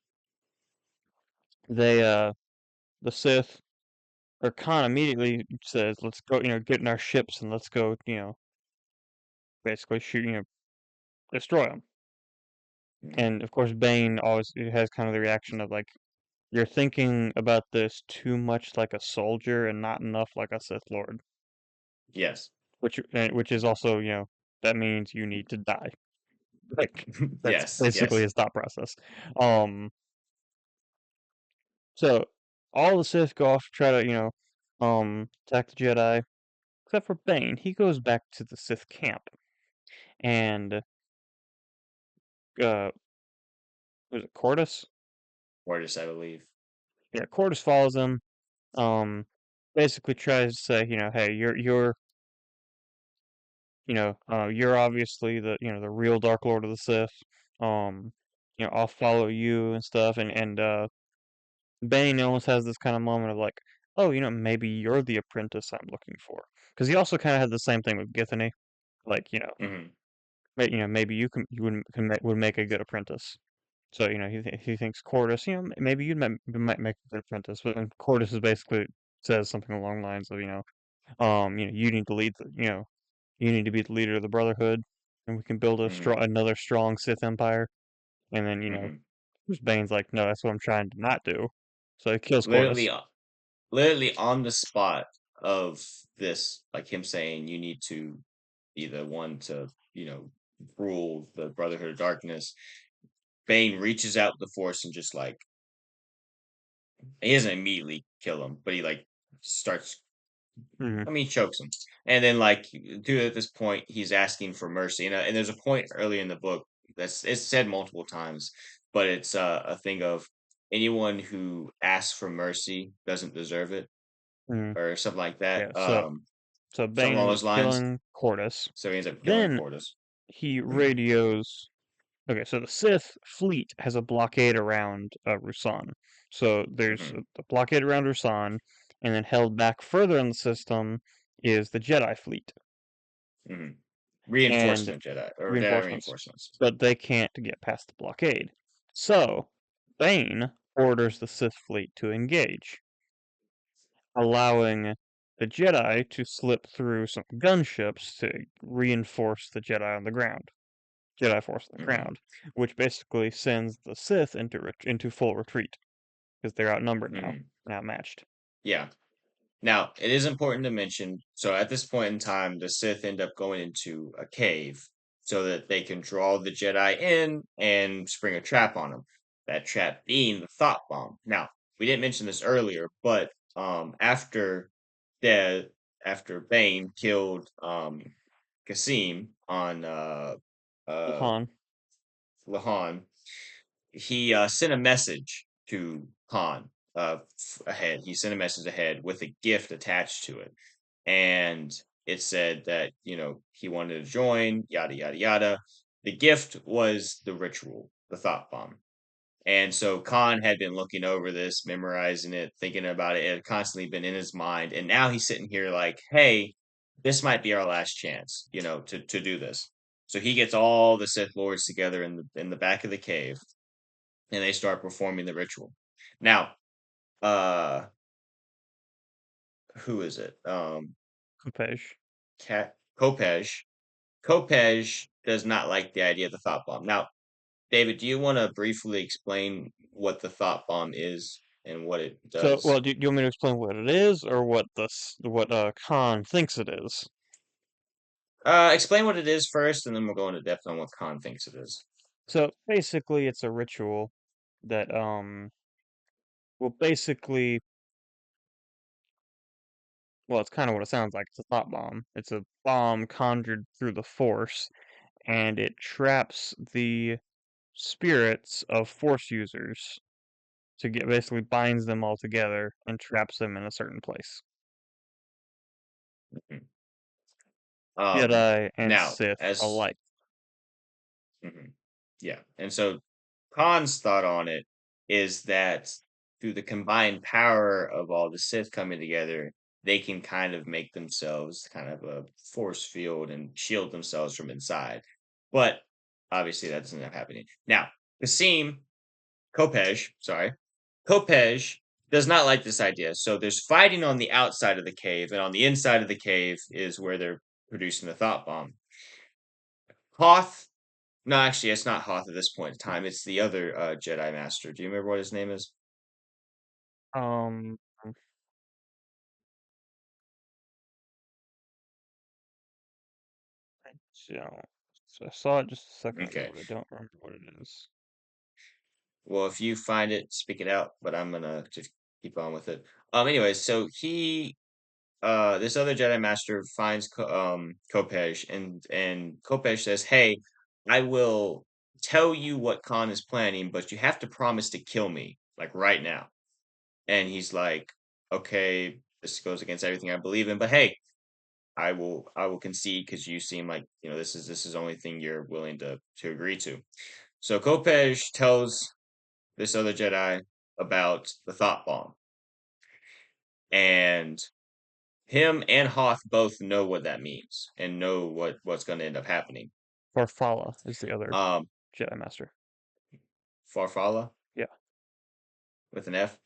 They the Sith or Khan immediately says, "Let's go, get in our ships and let's go, basically shoot, destroy them." And of course, Bane always has kind of the reaction of like, "You're thinking about this too much like a soldier and not enough like a Sith Lord," Yes. which is also, that means you need to die. Like that's Yes. basically Yes. his thought process. Um, so all the Sith go off to try to, attack the Jedi, except for Bane. He goes back to the Sith camp, and uh, was it Cordus? Mortis, I believe. Yeah, Cordus follows him. Um, basically tries to say, hey, you're obviously the real Dark Lord of the Sith. Um, I'll follow you and stuff, and Bane almost has this kind of moment of like, oh, maybe you're the apprentice I'm looking for, because he also kind of had the same thing with Githany, like, Hmm. maybe would make a good apprentice. So he thinks Cordus, maybe you might make a good apprentice, but then Cordus is basically says something along the lines of, you need to lead you need to be the leader of the Brotherhood, and we can build Hmm. another strong Sith Empire. And then Hmm. Bruce Bane's like, no, that's what I'm trying to not do. So he kills Literally, Cordus. literally on the spot of this, like him saying, you need to be the one to, rule the Brotherhood of Darkness. Bane reaches out the Force and just like he doesn't immediately kill him, but he like starts. Mm-hmm. I mean, he chokes him, and then like, dude, at this point, he's asking for mercy, and there's a point early in the book that's it's said multiple times, but it's a thing of anyone who asks for mercy doesn't deserve it, Mm-hmm. or something like that. Yeah. So Something Bane along ends those up lines. killing Cordus. So he ends up killing Then Cordus. he radios. Okay, so the Sith fleet has a blockade around Rusan. So there's Hmm. a blockade around Rusan, and then held back further in the system is the Jedi fleet Hmm. and Reinforcement Jedi or Jedi reinforcements, reinforcements. but they can't get past the blockade. So Bane orders the Sith fleet to engage, allowing the Jedi to slip through some gunships to reinforce the Jedi on the ground. Jedi Force on the Hmm. ground, which basically sends the Sith into full retreat because they're outnumbered now, Hmm. outmatched. Yeah. Now, it is important to mention, so at this point in time, the Sith end up going into a cave so that they can draw the Jedi in and spring a trap on them. That trap being the thought bomb. Now, we didn't mention this earlier, but the after Bane killed Kasim on uh Han. Lahan, he sent a message to Han ahead. He sent a message ahead with a gift attached to it, and it said that he wanted to join. Yada yada yada. The gift was the ritual, the thought bomb. And so Khan had been looking over this, memorizing it, thinking about it. It had constantly been in his mind, and now he's sitting here like, "Hey, this might be our last chance, to do this." So he gets all the Sith lords together in the back of the cave, and they start performing the ritual. Now, uh, who is it? Kupej. Cat Kopej. Kopej does not like the idea of the thought bomb. Now, David, do you want to briefly explain what the thought bomb is and what it So, does? well, do you want me to explain what it is, or what Khan thinks it is? Explain what it is first, and then we'll go into depth on what Khan thinks it is. So basically, it's a ritual that basically, it's kind of what it sounds like. It's a thought bomb. It's a bomb conjured through the Force, and it traps the spirits of Force users to get basically binds them all together and traps them in a certain place. Um, Jedi and Now, Sith as alike. mhm, yeah, and so Khan's thought on it is that through the combined power of all the Sith coming together, they can kind of make themselves kind of a force field and shield themselves from inside. But obviously, that doesn't end up happening. Now, Kasim Kopej does not like this idea. So there's fighting on the outside of the cave, and on the inside of the cave is where they're producing the thought bomb. Hoth, no, actually, it's not Hoth at this point in time. It's the other Jedi Master. Do you remember what his name is? Um, I don't. So I saw it just a second ago, Okay. but I don't remember what it is. Well, if you find it, speak it out. But I'm gonna just keep on with it. Anyways, so this other Jedi Master finds Kopej, and Kopej says, "Hey, I will tell you what Khan is planning, but you have to promise to kill me, like right now." And he's like, "Okay, this goes against everything I believe in, but hey, I will concede because you seem like this is the only thing you're willing to agree to." So Kopej tells this other Jedi about the thought bomb, and him and Hoth both know what that means and know what's going to end up happening. Farfalla is the other Um, Jedi Master. Farfalla Yeah, with an F.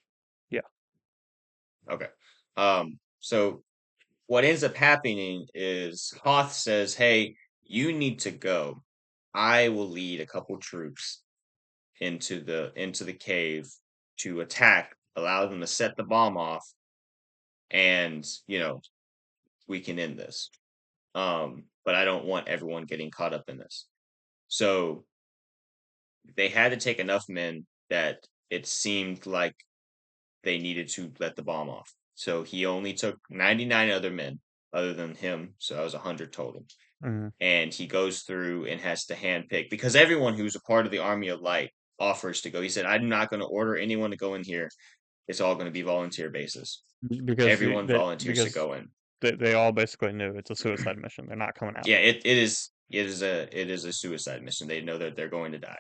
yeah. Okay. So what ends up happening is Hoth says, "Hey, you need to go. I will lead a couple troops into the cave to attack, allow them to set the bomb off, and we can end this. But I don't want everyone getting caught up in this." So they had to take enough men that it seemed like they needed to let the bomb off. So he only took 99 other men other than him. So that was 100 total. Mhm. And he goes through and has to handpick because everyone who's a part of the Army of Light offers to go. He said, "I'm not going to order anyone to go in here. It's all going to be volunteer basis. Because Everyone volunteers to because go in." they all basically knew it's a suicide mission. They're not coming out. Yeah, it is a suicide mission. They know that they're going to die.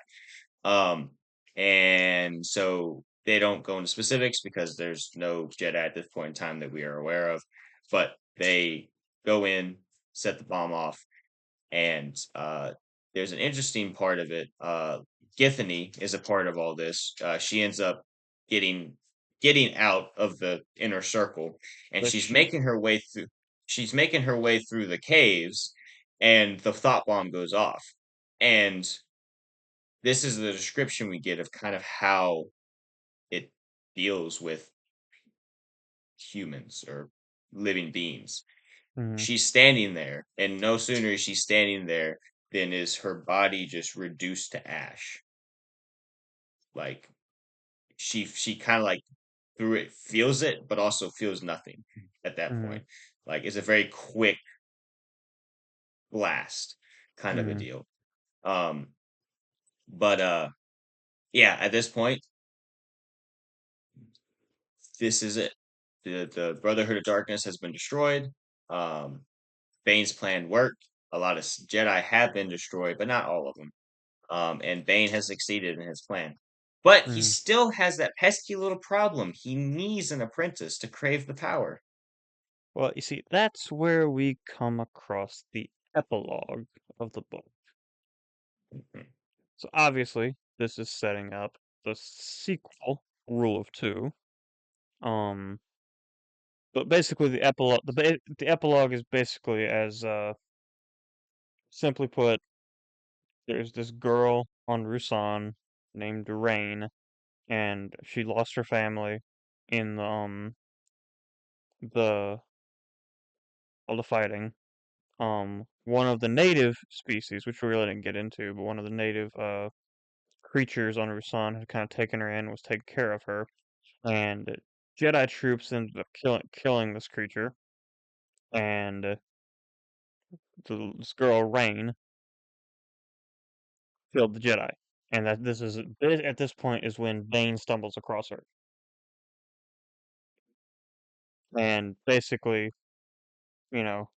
And so they don't go into specifics because there's no Jedi at this point in time that we are aware of, but they go in, set the bomb off, and there's an interesting part of it. Githany is a part of all this. She ends up getting getting out of the inner circle, and But she's she, making her way through. She's making her way through the caves, and the thought bomb goes off. And this is the description we get of kind of how it deals with humans or living beings. mhm, She's standing there, and no sooner is she standing there than is her body just reduced to ash. Like she kind of like through it feels it, but also feels nothing at that mhm, point. Like it's a very quick blast kind of a mhm. deal. Um, but yeah, at this point, this is it. The Brotherhood of Darkness has been destroyed. Um, Bane's plan worked. A lot of Jedi have been destroyed, but not all of them. And Bane has succeeded in his plan. But he Mhm. still has that pesky little problem. He needs an apprentice to crave the power. Well, you see, that's where we come across the epilogue of the book. Mhm. So obviously, this is setting up the sequel, Rule of Two. Um, but basically, the epilogue is basically as simply put, there's this girl on Rusan named Rain, and she lost her family in the all the fighting. One of the native species, which we really didn't get into, but one of the native creatures on Rusan had kind of taken her in, was taking care of her, and Jedi troops ended up killing this creature, and this girl Rain killed the Jedi, and that this is at this point is when Bane stumbles across her, and basically, you know,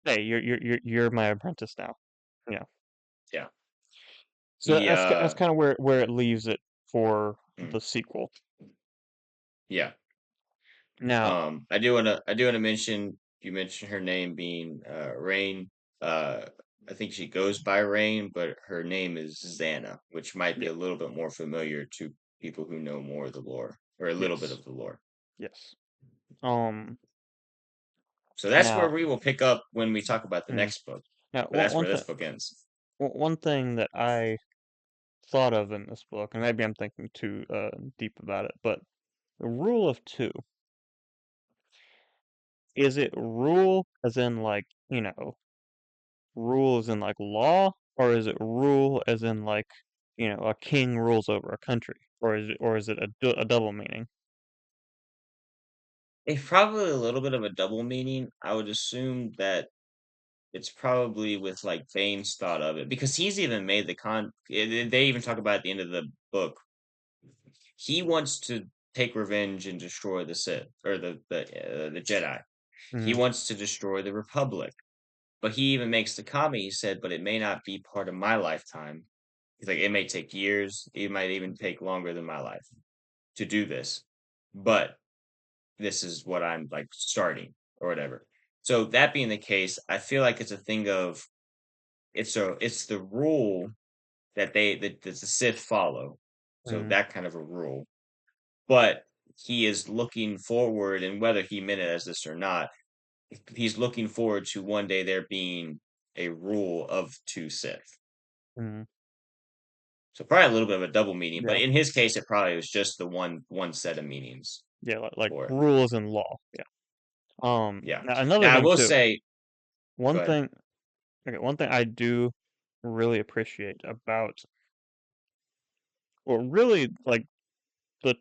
hey, you're my apprentice now, you know. Yeah. So He that's kind of where it leaves it for mm, the sequel. yeah. Now, I do wanna mention, you mentioned her name being Rain. Uh I think she goes by Rain, but her name is Xana, which might be yeah, a little bit more familiar to people who know more of the lore, or a little bit yes, of the lore. yes. Um, So that's where now, we will pick up when we talk about the mm, next book. now But that's where this book ends. one thing that I thought of in this book, and maybe I'm thinking too deep about it, but the rule of two, is it rule as in like, rule as in like law, or is it rule as in like, a king rules over a country, or is it a double meaning? It's probably a little bit of a double meaning. I would assume that it's probably with like Bane's thought of it, because he's even made they even talk about at the end of the book. He wants to take revenge and destroy the Sith, or the Jedi. He Mm, wants to destroy the Republic. But he even makes the comment, he said, but it may not be part of my lifetime. He's like, it may take years, it might even take longer than my life to do this. But this is what I'm like starting or whatever. So that being the case, I feel like it's a thing of it's the rule that the Sith follow. So mm, that kind of a rule. But he is looking forward, and whether he meant it as this or not, he's looking forward to one day there being a rule of two Sith. mm, So probably a little bit of a double meaning, but yeah, in his case, it probably was just the one set of meanings yeah, like for it. rules and law. Yeah. Yeah. Now another Now I thing will too. say, go One ahead. thing, okay, one thing I do really appreciate about, well, really like the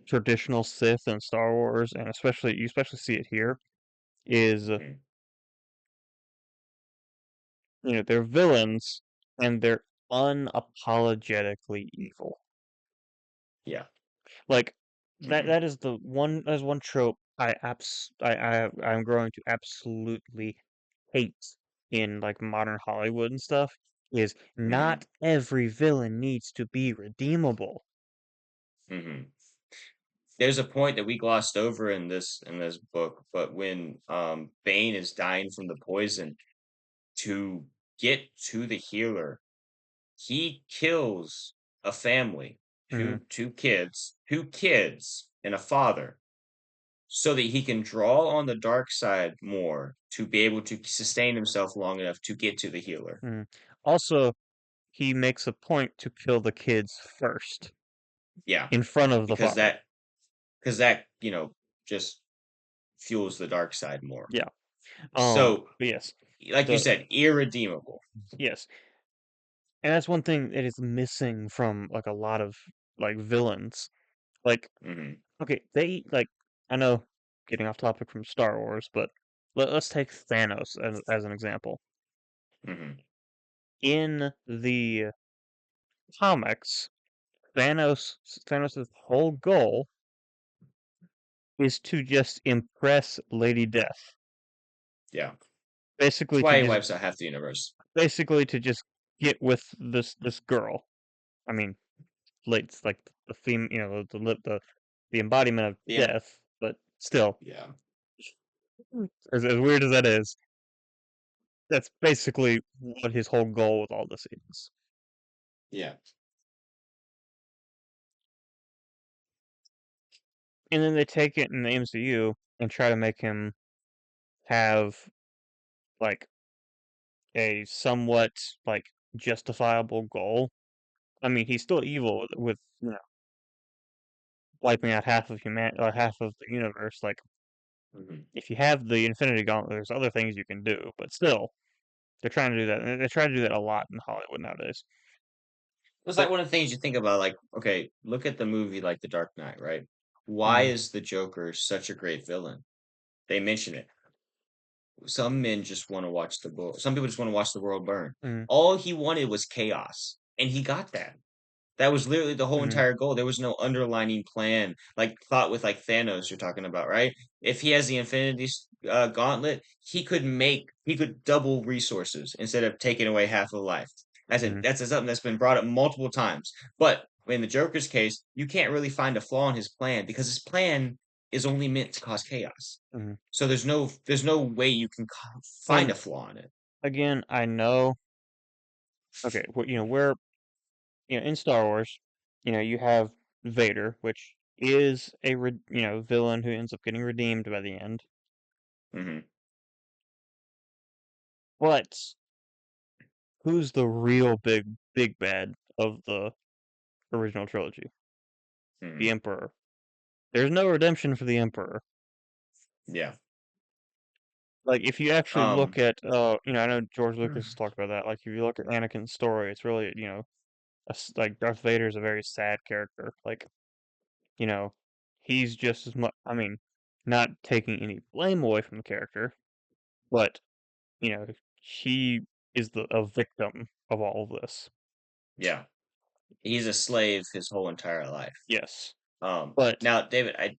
traditional Sith in Star Wars, and you especially see it here, is Mhm. they're villains and they're unapologetically evil. Yeah. Like Hmm. that is one trope I'm growing to absolutely hate in like modern Hollywood and stuff, is Hmm. not every villain needs to be redeemable. Hmm. There's a point that we glossed over in this book, but when Bane is dying from the poison, to get to the healer, he kills a family, Mm, two kids and a father, so that he can draw on the dark side more to be able to sustain himself long enough to get to the healer. mm. Also, he makes a point to kill the kids first Yeah, in front of the because father. that just fuels the dark side more. Yeah. So, But yes, like you the said, irredeemable. yes, and that's one thing that is missing from like a lot of like villains. Like, Hmm. okay, I know, getting off topic from Star Wars, but let's take Thanos as an example. Hmm. In the comics, Thanos' whole goal is to just impress Lady Death. Yeah, that's Basically to why he just wipes out half the universe. basically to just get with this girl. I mean, it's like the theme, the embodiment of Yeah, death, but still, yeah, as weird as that is, that's basically what his whole goal with all this is. yeah. And then they take it in the MCU and try to make him have like a somewhat like justifiable goal. I mean, he's still evil with wiping out half of the universe. Like, Hmm. if you have the Infinity Gauntlet, there's other things you can do, but still, They're trying to do that, and they try to do that a lot in Hollywood nowadays. It's like But one of the things you think about, like, okay, look at the movie like The Dark Knight, right? Why mm, is the Joker such a great villain? They mention it. Some men just want to watch the world. Some people just want to watch the world burn. mm, All he wanted was chaos, and he got that. That was literally the whole mm, entire goal. There was no underlining plan, like thought with like Thanos you're talking about, right? If he has the Infinity Gauntlet, he could double resources instead of taking away half of life. mm, That's something that's been brought up multiple times. But in the Joker's case, you can't really find a flaw in his plan because his plan is only meant to cause chaos. mm. So there's no way you can find And a flaw in it. again, I know. Okay, we're in Star Wars. You have Vader, which is a villain who ends up getting redeemed by the end. Hmm. But who's the real big bad of the original trilogy? The Hmm. Emperor. There's no redemption for the Emperor. Yeah. Like, if you actually Um. look at, I know George Lucas talked about that. Like, if you look at Anakin's story, it's really, like Darth Vader is a very sad character. Like, you know, he's just as much. I mean, not taking any blame away from the character, but you know, he is a victim of all of this. Yeah. He's a slave his whole entire life. Yes, but Now, David, I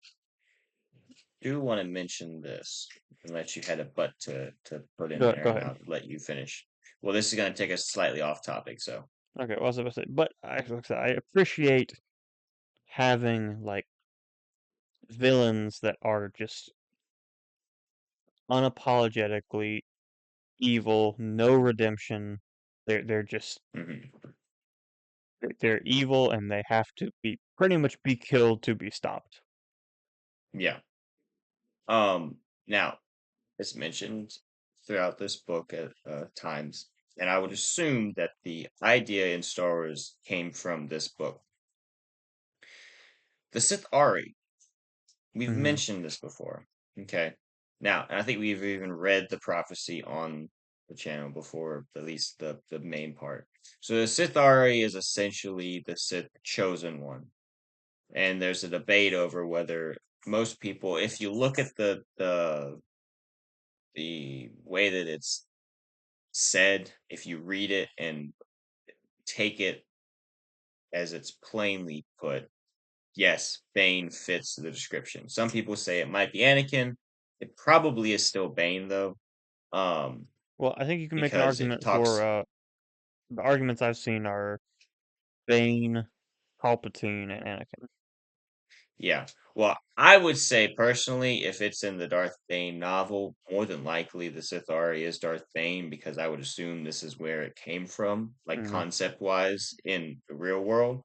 do want to mention this and let you had a butt to put in go there, and ahead. I'll let you finish. Well, this is going to take us slightly off topic, so Okay, what was I about to say? But like I said, I appreciate having like villains that are just unapologetically evil, no redemption. They're just mhm. they're evil and they have to be pretty much be killed to be stopped. Yeah. Now it's mentioned throughout this book at times, and I would assume that the idea in Star Wars came from this book. The Sith Ari. We've Hmm. mentioned this before. Okay. Now, and I think we've even read the prophecy on the channel before, at least the main part. So the Sith Ari is essentially the Sith chosen one. And there's a debate over whether most people, if you look at the way that it's said, if you read it and take it as it's plainly put, yes, Bane fits the description. Some people say it might be Anakin. It probably is still Bane though, um, Well, I think you can make an because it argument for talks. the arguments I've seen are Bane, Palpatine, and Anakin. Yeah, well, I would say personally, if it's in the Darth Bane novel, more than likely the Sith Ari is Darth Bane because I would assume this is where it came from, like Hmm. concept wise, in the real world.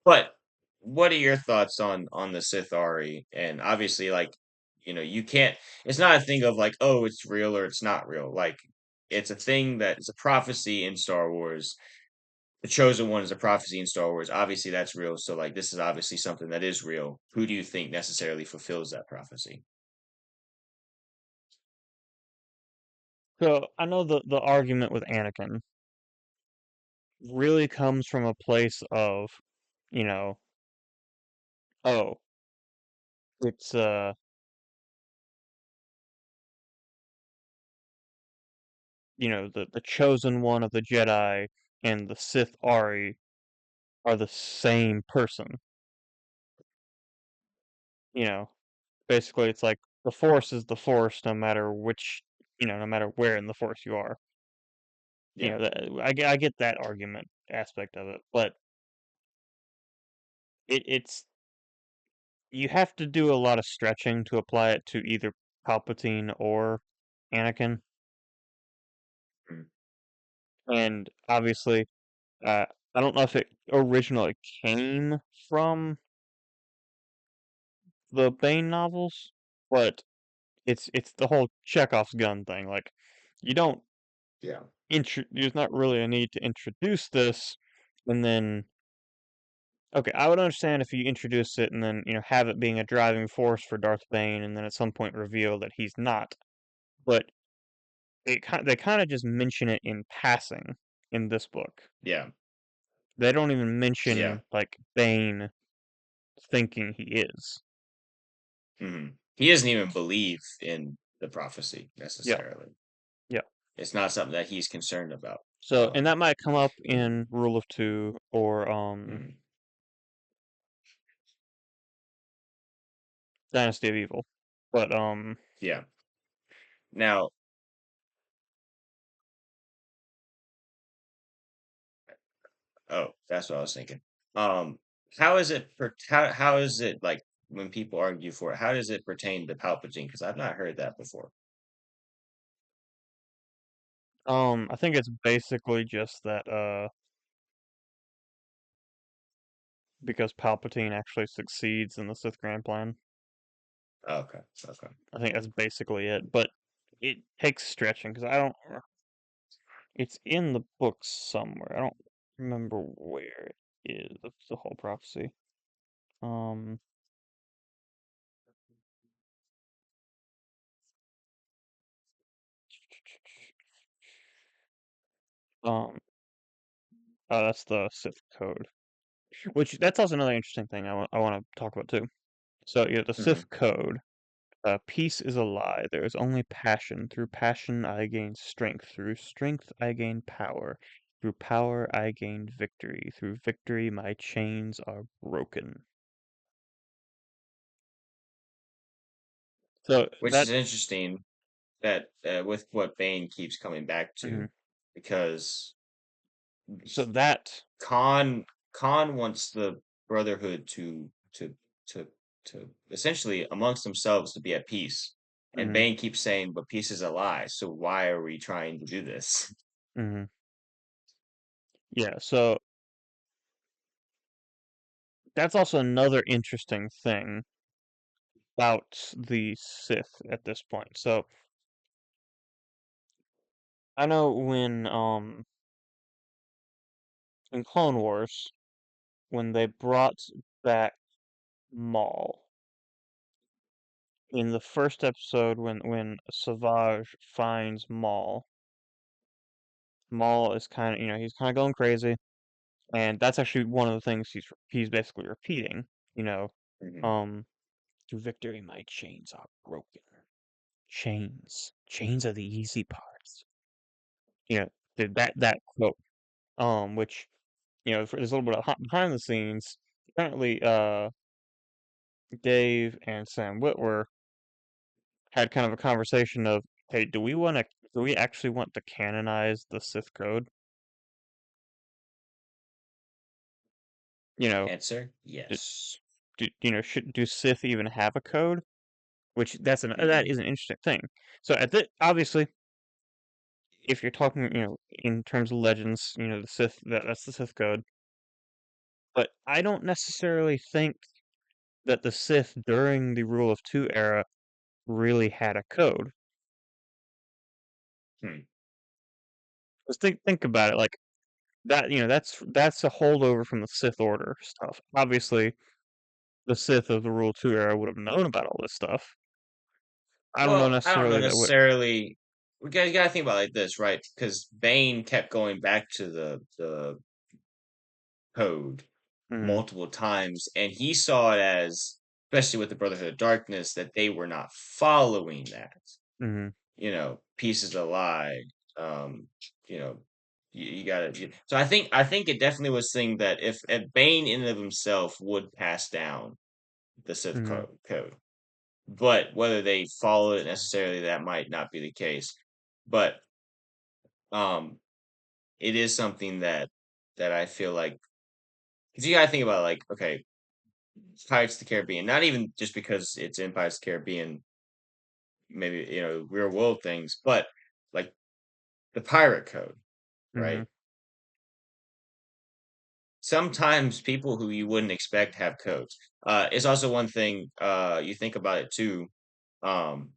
But what are your thoughts on the Sith Ari? And obviously, like, you can't. It's not a thing of like, oh, it's real or it's not real. Like, it's a thing that it's a prophecy in Star Wars. The chosen one is a prophecy in Star Wars. Obviously, that's real. So, like, this is obviously something that is real. Who do you think necessarily fulfills that prophecy? So I know the argument with Anakin really comes from a place of, you know, oh, it's the chosen one of the Jedi and the Sith Ari are the same person. You know, basically it's like the Force is the Force no matter no matter where in the Force you are. Yeah. I get that argument aspect of it, but it's you have to do a lot of stretching to apply it to either Palpatine or Anakin, Mm. and obviously, uh, I don't know if it originally came from the Bane novels, but it's the whole Chekhov's gun thing. Like, you don't Yeah. there's not really a need to introduce this, and then okay, I would understand if you introduce it and then have it being a driving force for Darth Bane, and then at some point reveal that he's not. But they kind of just mention it in passing in this book. Yeah. They don't even Yeah. mention like Bane thinking he is. He doesn't even believe in the prophecy Yeah, necessarily. yeah. It's not something that he's concerned about. So, and that might come up in Rule of Two or Mhm. Dynasty of Evil, but Yeah. Now, oh, that's what I was thinking. How is it how is it like when people argue for it? How does it pertain to Palpatine? Because I've not heard that before. I think it's basically just that because Palpatine actually succeeds in the Sith Grand Plan. Okay. Okay. I think that's basically it, but it takes stretching because I don't. It's in the book somewhere. I don't remember where it is. The whole prophecy. Um, um, that's the Sith Code, which that's also another interesting thing I want to talk about too. So yeah, the hmm Sith Code. Peace is a lie. There is only passion. Through passion I gain strength. Through strength I gain power. Through power I gain victory. Through victory my chains are broken. So Which that is interesting that with what Bane keeps coming back mhm. to, because So that Khan Khan wants the Brotherhood to to essentially amongst themselves to be at peace. And mhm, Bane keeps saying, but peace is a lie. So why are we trying to do this? mhm. Yeah, so that's also another interesting thing about the Sith at this point. So I know in Clone Wars when they brought back Maul in the first episode when Savage finds Maul, Maul is kind of he's kind of going crazy, and that's actually one of the things he's basically repeating. You know, Mhm. um, through victory my chains are broken. Chains are the easy parts. You know, that quote, which there's a little bit of behind the scenes. Apparently, Dave and Sam Witwer had kind of a conversation of, hey, do we actually want to canonize the Sith Code? You know, Answer: d- yes. should do Sith even have a code? Which that hmm is an interesting thing. So obviously, if you're talking, in terms of legends, the Sith that's the Sith code. But I don't necessarily think that the Sith during the Rule of Two era really had a code. Hmm. Just think about it, like that. That's a holdover from the Sith Order stuff. Obviously, the Sith of the Rule 2 era would have known about all this stuff. I don't know Well, I don't know necessarily that would. necessarily. You gotta think about it like this, right? Because Bane kept going back to the code Mhm, multiple times, and he saw it as, especially with the Brotherhood of Darkness, that they were not following that. mhm, Peace is a lie. Um, you know, you gotta. So I think it definitely was thing that if Bane in and of himself would pass down the Sith mhm, code, but whether they follow it necessarily, that might not be the case. But um, it is something that I feel like, because you gotta think about, like, okay, Pirates of the Caribbean, not even just because it's in Pirates of the Caribbean, maybe real world things, but like the pirate code, mhm, right? Sometimes people who you wouldn't expect have codes. It's also one thing, you think about it too. Um,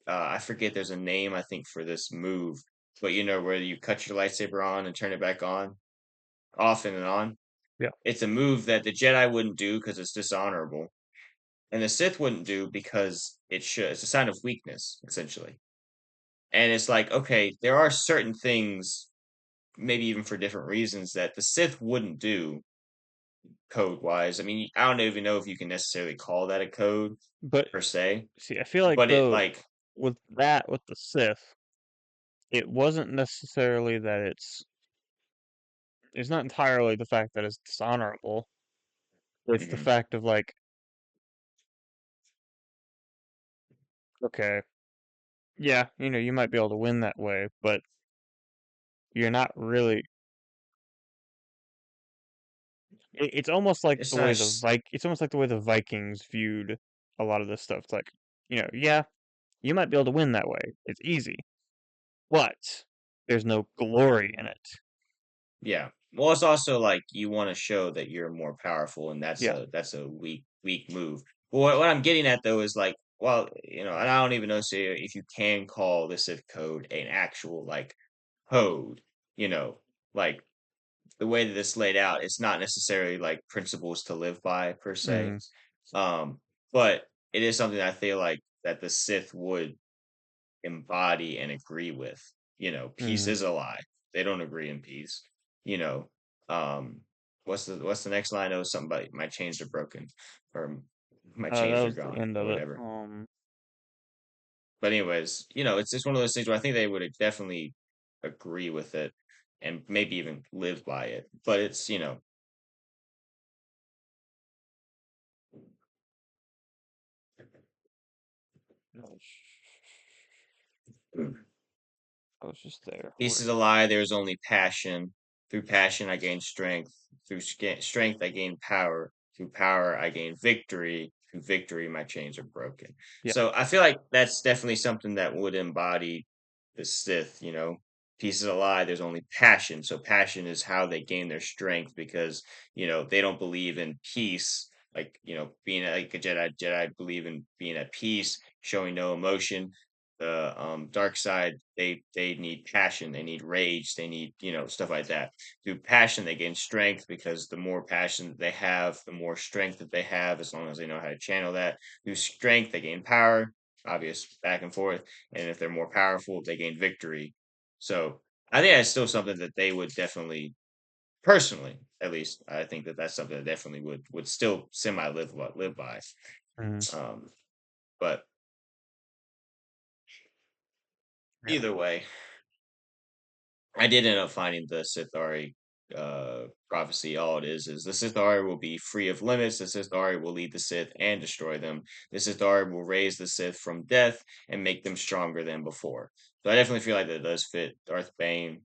I forget, there's a name I think for this move, but where you cut your lightsaber on and turn it back on, off and on. yeah, It's a move that the Jedi wouldn't do because it's dishonorable, and the Sith wouldn't do because it should. It's a sign of weakness, essentially. And it's like, okay, there are certain things, maybe even for different reasons, that the Sith wouldn't do code wise. I mean, I don't even know if you can necessarily call that a code But per se, see, I feel like but it though like, with the Sith, it wasn't necessarily that it's not entirely the fact that it's dishonorable. It's the mhm. fact of like, okay, yeah, you might be able to win that way, but you're not really. It's almost like It's the not. way it's almost like the way the Vikings viewed a lot of this stuff. It's like, yeah, you might be able to win that way. It's easy, but there's no glory in it. Yeah. Well, it's also like you want to show that you're more powerful, and Yeah. that's a weak move. But what I'm getting at though is like, well, and I don't even know say if you can call the Sith code an actual like code, you know, like the way that it's laid out, it's not necessarily like principles to live by per se. Mm-hmm. Um, but it is something I feel like that the Sith would embody and agree with. Peace Mm-hmm. is a lie. They don't agree in peace. You know, um, what's the next line? Oh, something about my chains are broken, or my That chains are was the gone, end or of it. whatever. But anyways, it's just one of those things where I think they would definitely agree with it and maybe even live by it. But it's I was just there. peace Where is a lie. There is only passion. Through passion, I gain strength. Through strength, I gain power. Through power, I gain victory. Through victory, my chains are broken. Yeah. So I feel like that's definitely something that would embody the Sith. Peace is a lie. There's only passion. So passion is how they gain their strength because they don't believe in peace. Like being like a Jedi. Jedi believe in being at peace, showing no emotion. The dark side, they need passion, they need rage, they need stuff like that. Through passion they gain strength because the more passion that they have, the more strength that they have, as long as they know how to channel that. Through strength they gain power, obvious back and forth, and if they're more powerful they gain victory. So I think that's still something that they would definitely, personally at least, I think that that's something that definitely would still semi live by. Mm-hmm. um but Yeah. either way, I did end up finding the Sithari prophecy. All it is the Sithari will be free of limits. The Sithari will lead the Sith and destroy them. The Sithari will raise the Sith from death and make them stronger than before. So I definitely feel like that does fit Darth Bane.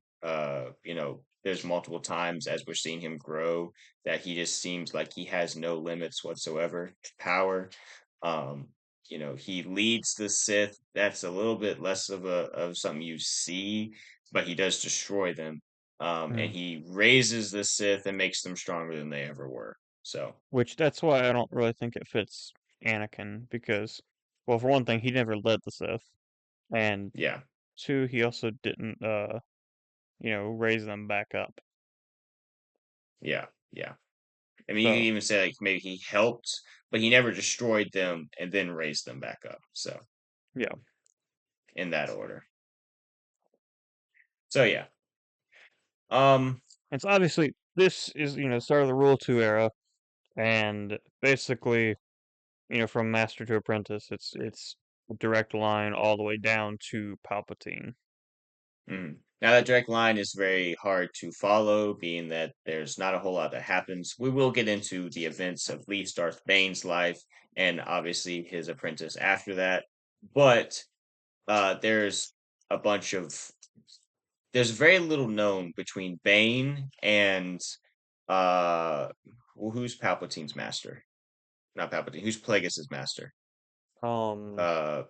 There's multiple times as we're seeing him grow that he just seems like he has no limits whatsoever to power. Um, he leads the Sith. That's a little bit less of something you see, but he does destroy them. And Mm-hmm. he raises the Sith and makes them stronger than they ever were. So Which that's why I don't really think it fits Anakin because, well, for one thing, he never led the Sith, and yeah, two, he also didn't, raise them back up. yeah, yeah. I mean, you can So even say like maybe he helped, but he never destroyed them and then raised them back up. So yeah, in that order. So yeah. Um. it's obviously this is the start of the Rule 2 era, and basically from master to apprentice, it's a direct line all the way down to Palpatine. Mhm. Now that direct line is very hard to follow, being that there's not a whole lot that happens. We will get into the events of least Darth Bane's life and obviously his apprentice after that. But there's a bunch of there's very little known between Bane and uh who's Palpatine's master? Not Palpatine. Who's Plagueis's master? Um, Uh,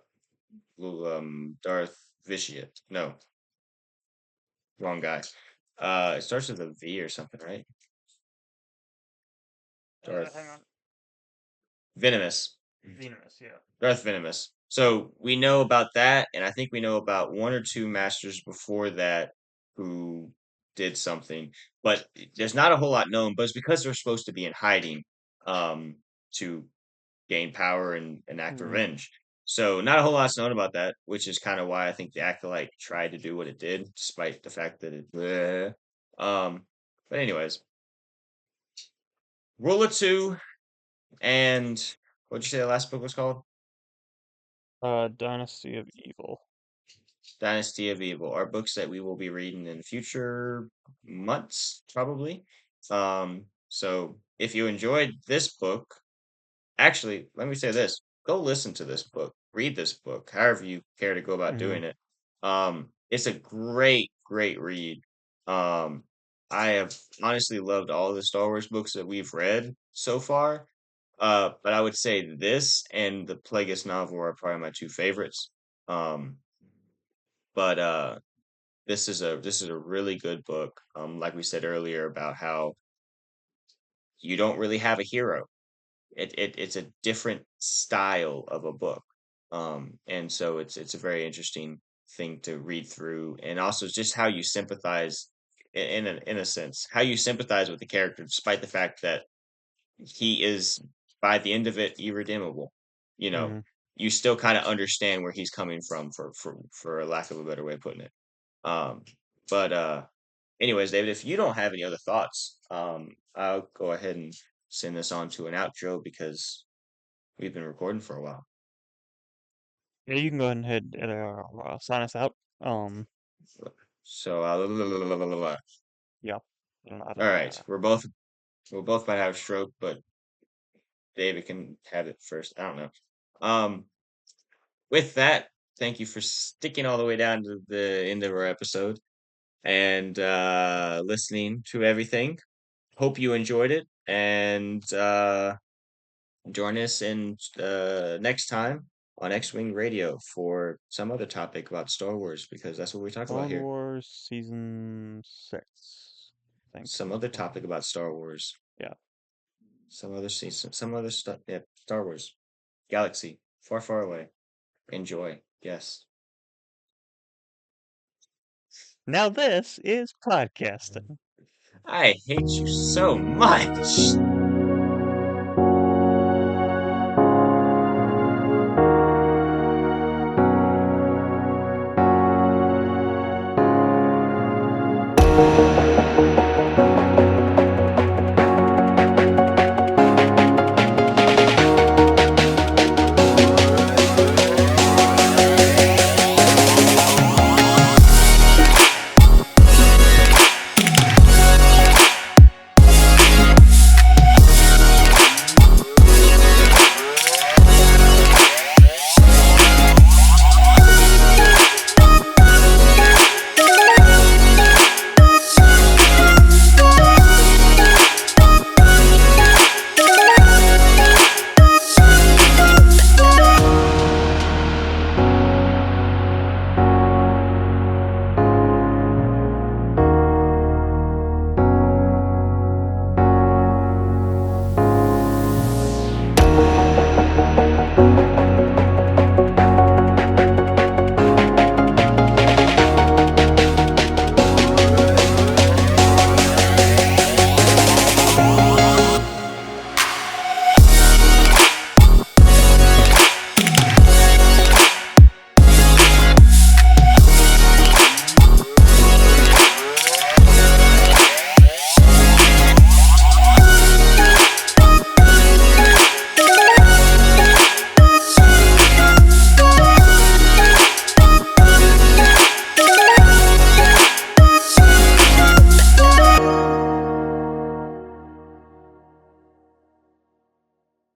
Darth Vitiate. No, wrong guy. It starts with a V or something, right? hang Darth on, Venomous. Venomous, yeah. Darth Venomous. So we know about that, and I think we know about one or two masters before that who did something, but there's not a whole lot known. But it's because they're supposed to be in hiding, to gain power and enact Hmm. revenge. So not a whole lot's known about that, which is kind of why I think the Acolyte tried to do what it did, despite the fact that it. Bleh. But anyways, Rule of Two, and what'd you say the last book was called? Dynasty of Evil. Dynasty of Evil are books that we will be reading in future months, probably. So if you enjoyed this book, actually, let me say this: go listen to this book, read this book, however you care to go about Mm-hmm. doing it. It's a great, great read. Um, I have honestly loved all the Star Wars books that we've read so far. But I would say this and the Plagueis novel are probably my two favorites. Um, but this is a really good book. Like we said earlier about how you don't really have a hero. It's a different style of a book. And so it's a very interesting thing to read through, and also just how you sympathize in a sense, how you sympathize with the character despite the fact that he is by the end of it irredeemable. You know, Mm-hmm. you still kind of understand where he's coming from for a lack of a better way of putting it. Um, but anyways, David, if you don't have any other thoughts, I'll go ahead and send this on to an outro because we've been recording for a while. Yeah, you can go ahead and sign us out. So, Yeah. all right, we're both about to have a stroke, but David can have it first. I don't know. Um, with that, thank you for sticking all the way down to the end of our episode and listening to everything. Hope you enjoyed it, and join us in next time on X-Wing Radio for some other topic about Star Wars because that's what we talk about Clone here. Wars Season 6. I think Some is other what. topic about Star Wars. Yeah. Some other season. Some other stuff. Yeah, Star Wars. Galaxy. Far, far away. Enjoy. Yes. Now this is podcasting. I hate you so much.